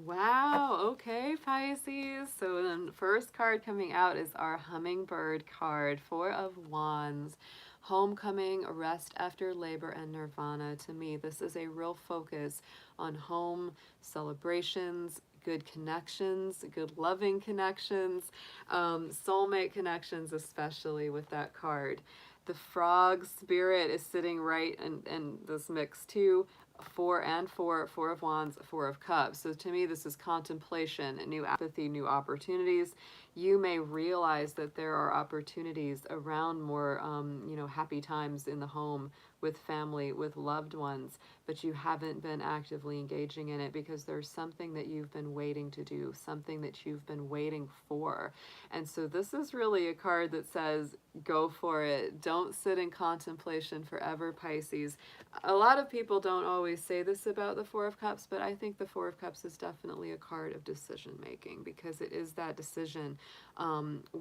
Wow, okay, Pisces. So the first card coming out is our hummingbird card, 4 of Wands. Homecoming, rest after labor, and nirvana. To me, this is a real focus on home, celebrations, good connections, good loving connections, soulmate connections, especially with that card. The frog spirit is sitting right in this mix too. 4 and 4, 4 of Wands, 4 of Cups. So to me, this is contemplation, new apathy, new opportunities. you may realize that there are opportunities around more, you know, happy times in the home with family, with loved ones, but you haven't been actively engaging in it because there's something that you've been waiting to do, something that you've been waiting for. And so this is really a card that says, go for it. Don't sit in contemplation forever, Pisces. A lot of people don't always say this about the Four of Cups, but I think the Four of Cups is definitely a card of decision making, because it is that decision.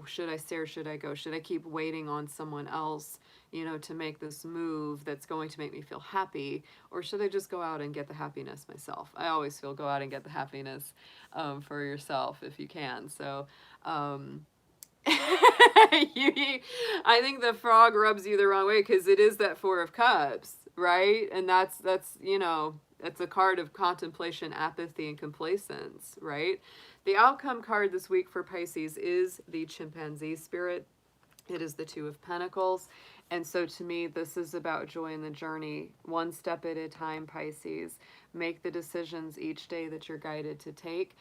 Should I stay or should I go? Should I keep waiting on someone else, you know, to make this move that's going to make me feel happy? Or should I just go out and get the happiness myself? I always feel go out and get the happiness for yourself if you can. So, I think the frog rubs you the wrong way because it is that Four of Cups, right? And that's you know, it's a card of contemplation, apathy, and complacence, right? The outcome card this week for Pisces is the chimpanzee spirit. It is the Two of Pentacles. And so to me, this is about joy in the journey, one step at a time, Pisces. Make the decisions each day that you're guided to take.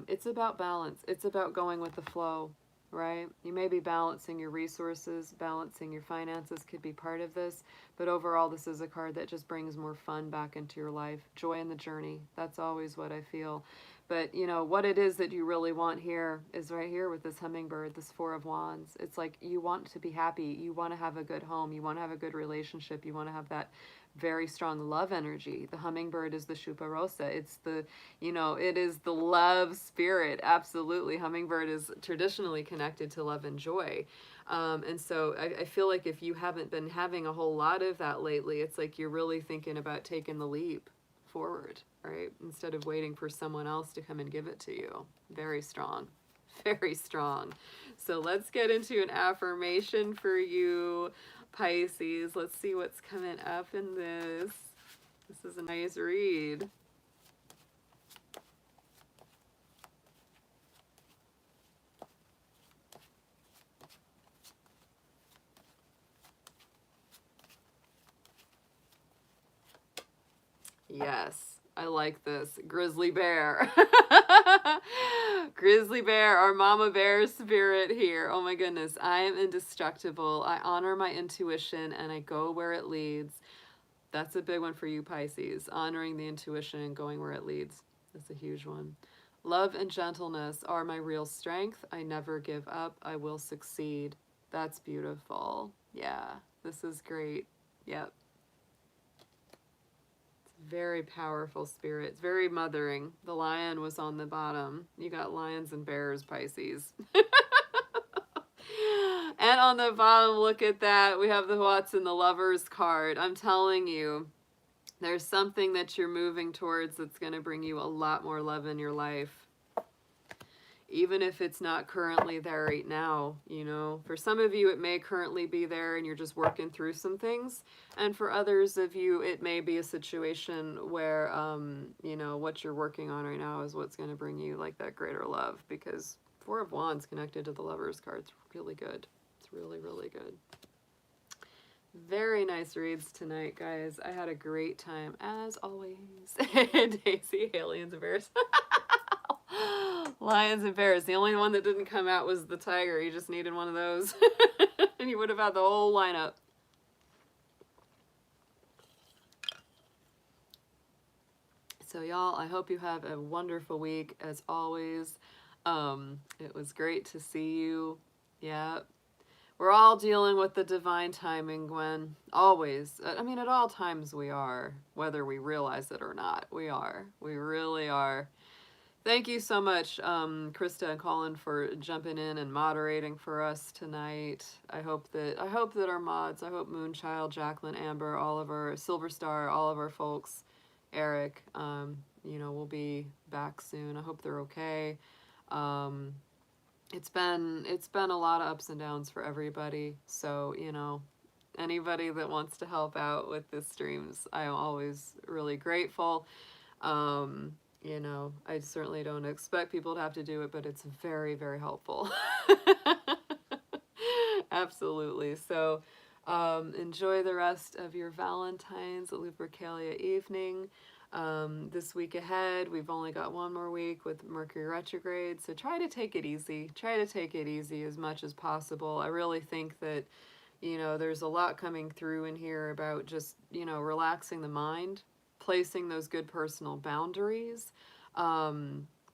It's about balance. It's about going with the flow, right? You may be balancing your resources, balancing your finances could be part of this, but overall this is a card that just brings more fun back into your life. Joy in the journey. That's always what I feel. But, you know, what it is that you really want here is right here with this hummingbird, this Four of Wands. It's like you want to be happy. You want to have a good home. You want to have a good relationship. You want to have that very strong love energy. The hummingbird is the Shupa Rosa. It's the, you know, it is the love spirit. Absolutely. Hummingbird is traditionally connected to love and joy. And so I feel like if you haven't been having a whole lot of that lately, it's like you're really thinking about taking the leap forward, right? Instead of waiting for someone else to come and give it to you. Very strong. Very strong. So let's get into an affirmation for you, Pisces. Let's see what's coming up in this. This is a nice read. Yes, I like this. Grizzly bear. Grizzly bear, our mama bear spirit here. Oh my goodness, I am indestructible. I honor my intuition and I go where it leads. That's a big one for you, Pisces. Honoring the intuition and going where it leads. That's a huge one. Love and gentleness are my real strength. I never give up. I will succeed. That's beautiful. Yeah, this is great. Yep. Very powerful spirit. It's very mothering. The lion was on the bottom. You got lions and bears, Pisces. And on the bottom, look at that. We have the What's in the Lovers card. I'm telling you, there's something that you're moving towards that's going to bring you a lot more love in your life. Even if it's not currently there right now, you know. For some of you, it may currently be there and you're just working through some things. And for others of you, it may be a situation where, you know, what you're working on right now is what's going to bring you like that greater love. Because Four of Wands connected to the Lovers card, it's really good. It's really, really good. Very nice reads tonight, guys. I had a great time, as always. Daisy, aliens, and bears. Lions and bears. The only one that didn't come out was the tiger. You just needed one of those. And you would have had the whole lineup. So y'all, I hope you have a wonderful week as always. It was great to see you. Yeah. We're all dealing with the divine timing, Gwen. Always. I mean, at all times we are. Whether we realize it or not, we are. We really are. Thank you so much, Krista and Colin, for jumping in and moderating for us tonight. I hope that our mods, I hope Moonchild, Jacqueline, Amber, all of our Silver Star, all of our folks, Eric, you know, will be back soon. I hope they're okay. It's been a lot of ups and downs for everybody. So, you know, anybody that wants to help out with the streams, I'm always really grateful. You know, I certainly don't expect people to have to do it, but it's very, very helpful. Absolutely. So enjoy the rest of your Valentine's, Lupercalia evening. This week ahead, we've only got one more week with Mercury retrograde, so try to take it easy. Try to take it easy as much as possible. I really think that, you know, there's a lot coming through in here about just, you know, relaxing the mind, placing those good personal boundaries.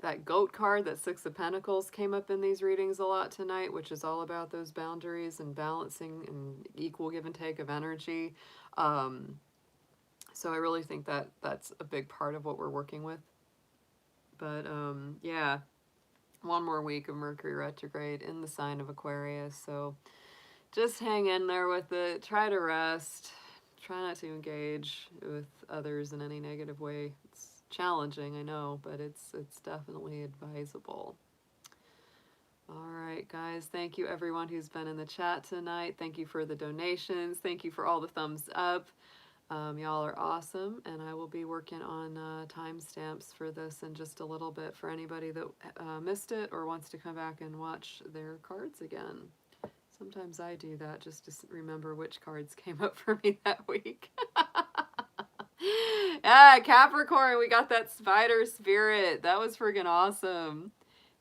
That goat card, that Six of Pentacles, came up in these readings a lot tonight, which is all about those boundaries and balancing and equal give and take of energy. So I really think that that's a big part of what we're working with. But yeah, one more week of Mercury retrograde in the sign of Aquarius. So just hang in there with it. Try to rest. Try not to engage with others in any negative way. It's challenging, I know, but it's definitely advisable. All right, guys. Thank you, everyone who's been in the chat tonight. Thank you for the donations. Thank you for all the thumbs up. Y'all are awesome, and I will be working on timestamps for this in just a little bit for anybody that missed it or wants to come back and watch their cards again. Sometimes I do that just to remember which cards came up for me that week. Yeah, Capricorn, we got that spider spirit. That was freaking awesome.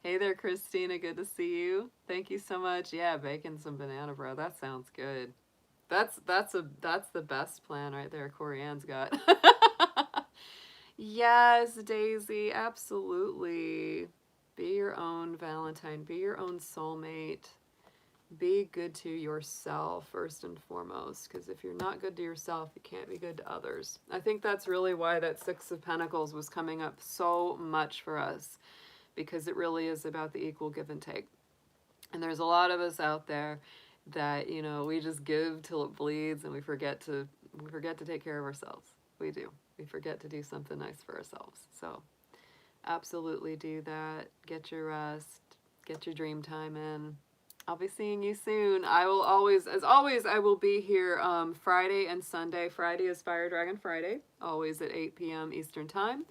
Hey there, Christina. Good to see you. Thank you so much. Yeah, baking some banana bread. That sounds good. That's the best plan right there. Corianne's got. Yes, Daisy, absolutely. Be your own Valentine. Be your own soulmate. Be good to yourself first and foremost, because if you're not good to yourself, you can't be good to others. I think that's really why that Six of Pentacles was coming up so much for us, because it really is about the equal give and take. And there's a lot of us out there that, you know, we just give till it bleeds, and we forget to take care of ourselves. We do. We forget to do something nice for ourselves. So absolutely do that. Get your rest. Get your dream time in. I'll be seeing you soon. I will always, as always, I will be here Friday and Sunday. Friday is Fire Dragon Friday, always at 8 p.m. Eastern Time.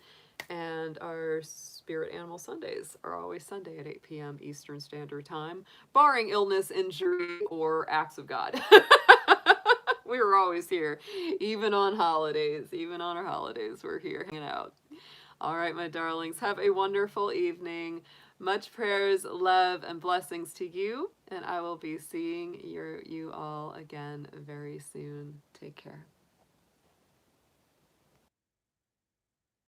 And our Spirit Animal Sundays are always Sunday at 8 p.m. Eastern Standard Time, barring illness, injury, or acts of God. We were always here, even on holidays. Even on our holidays, we're here hanging out. All right, my darlings, have a wonderful evening. Much prayers, love, and blessings to you, and I will be seeing you all again very soon. Take care.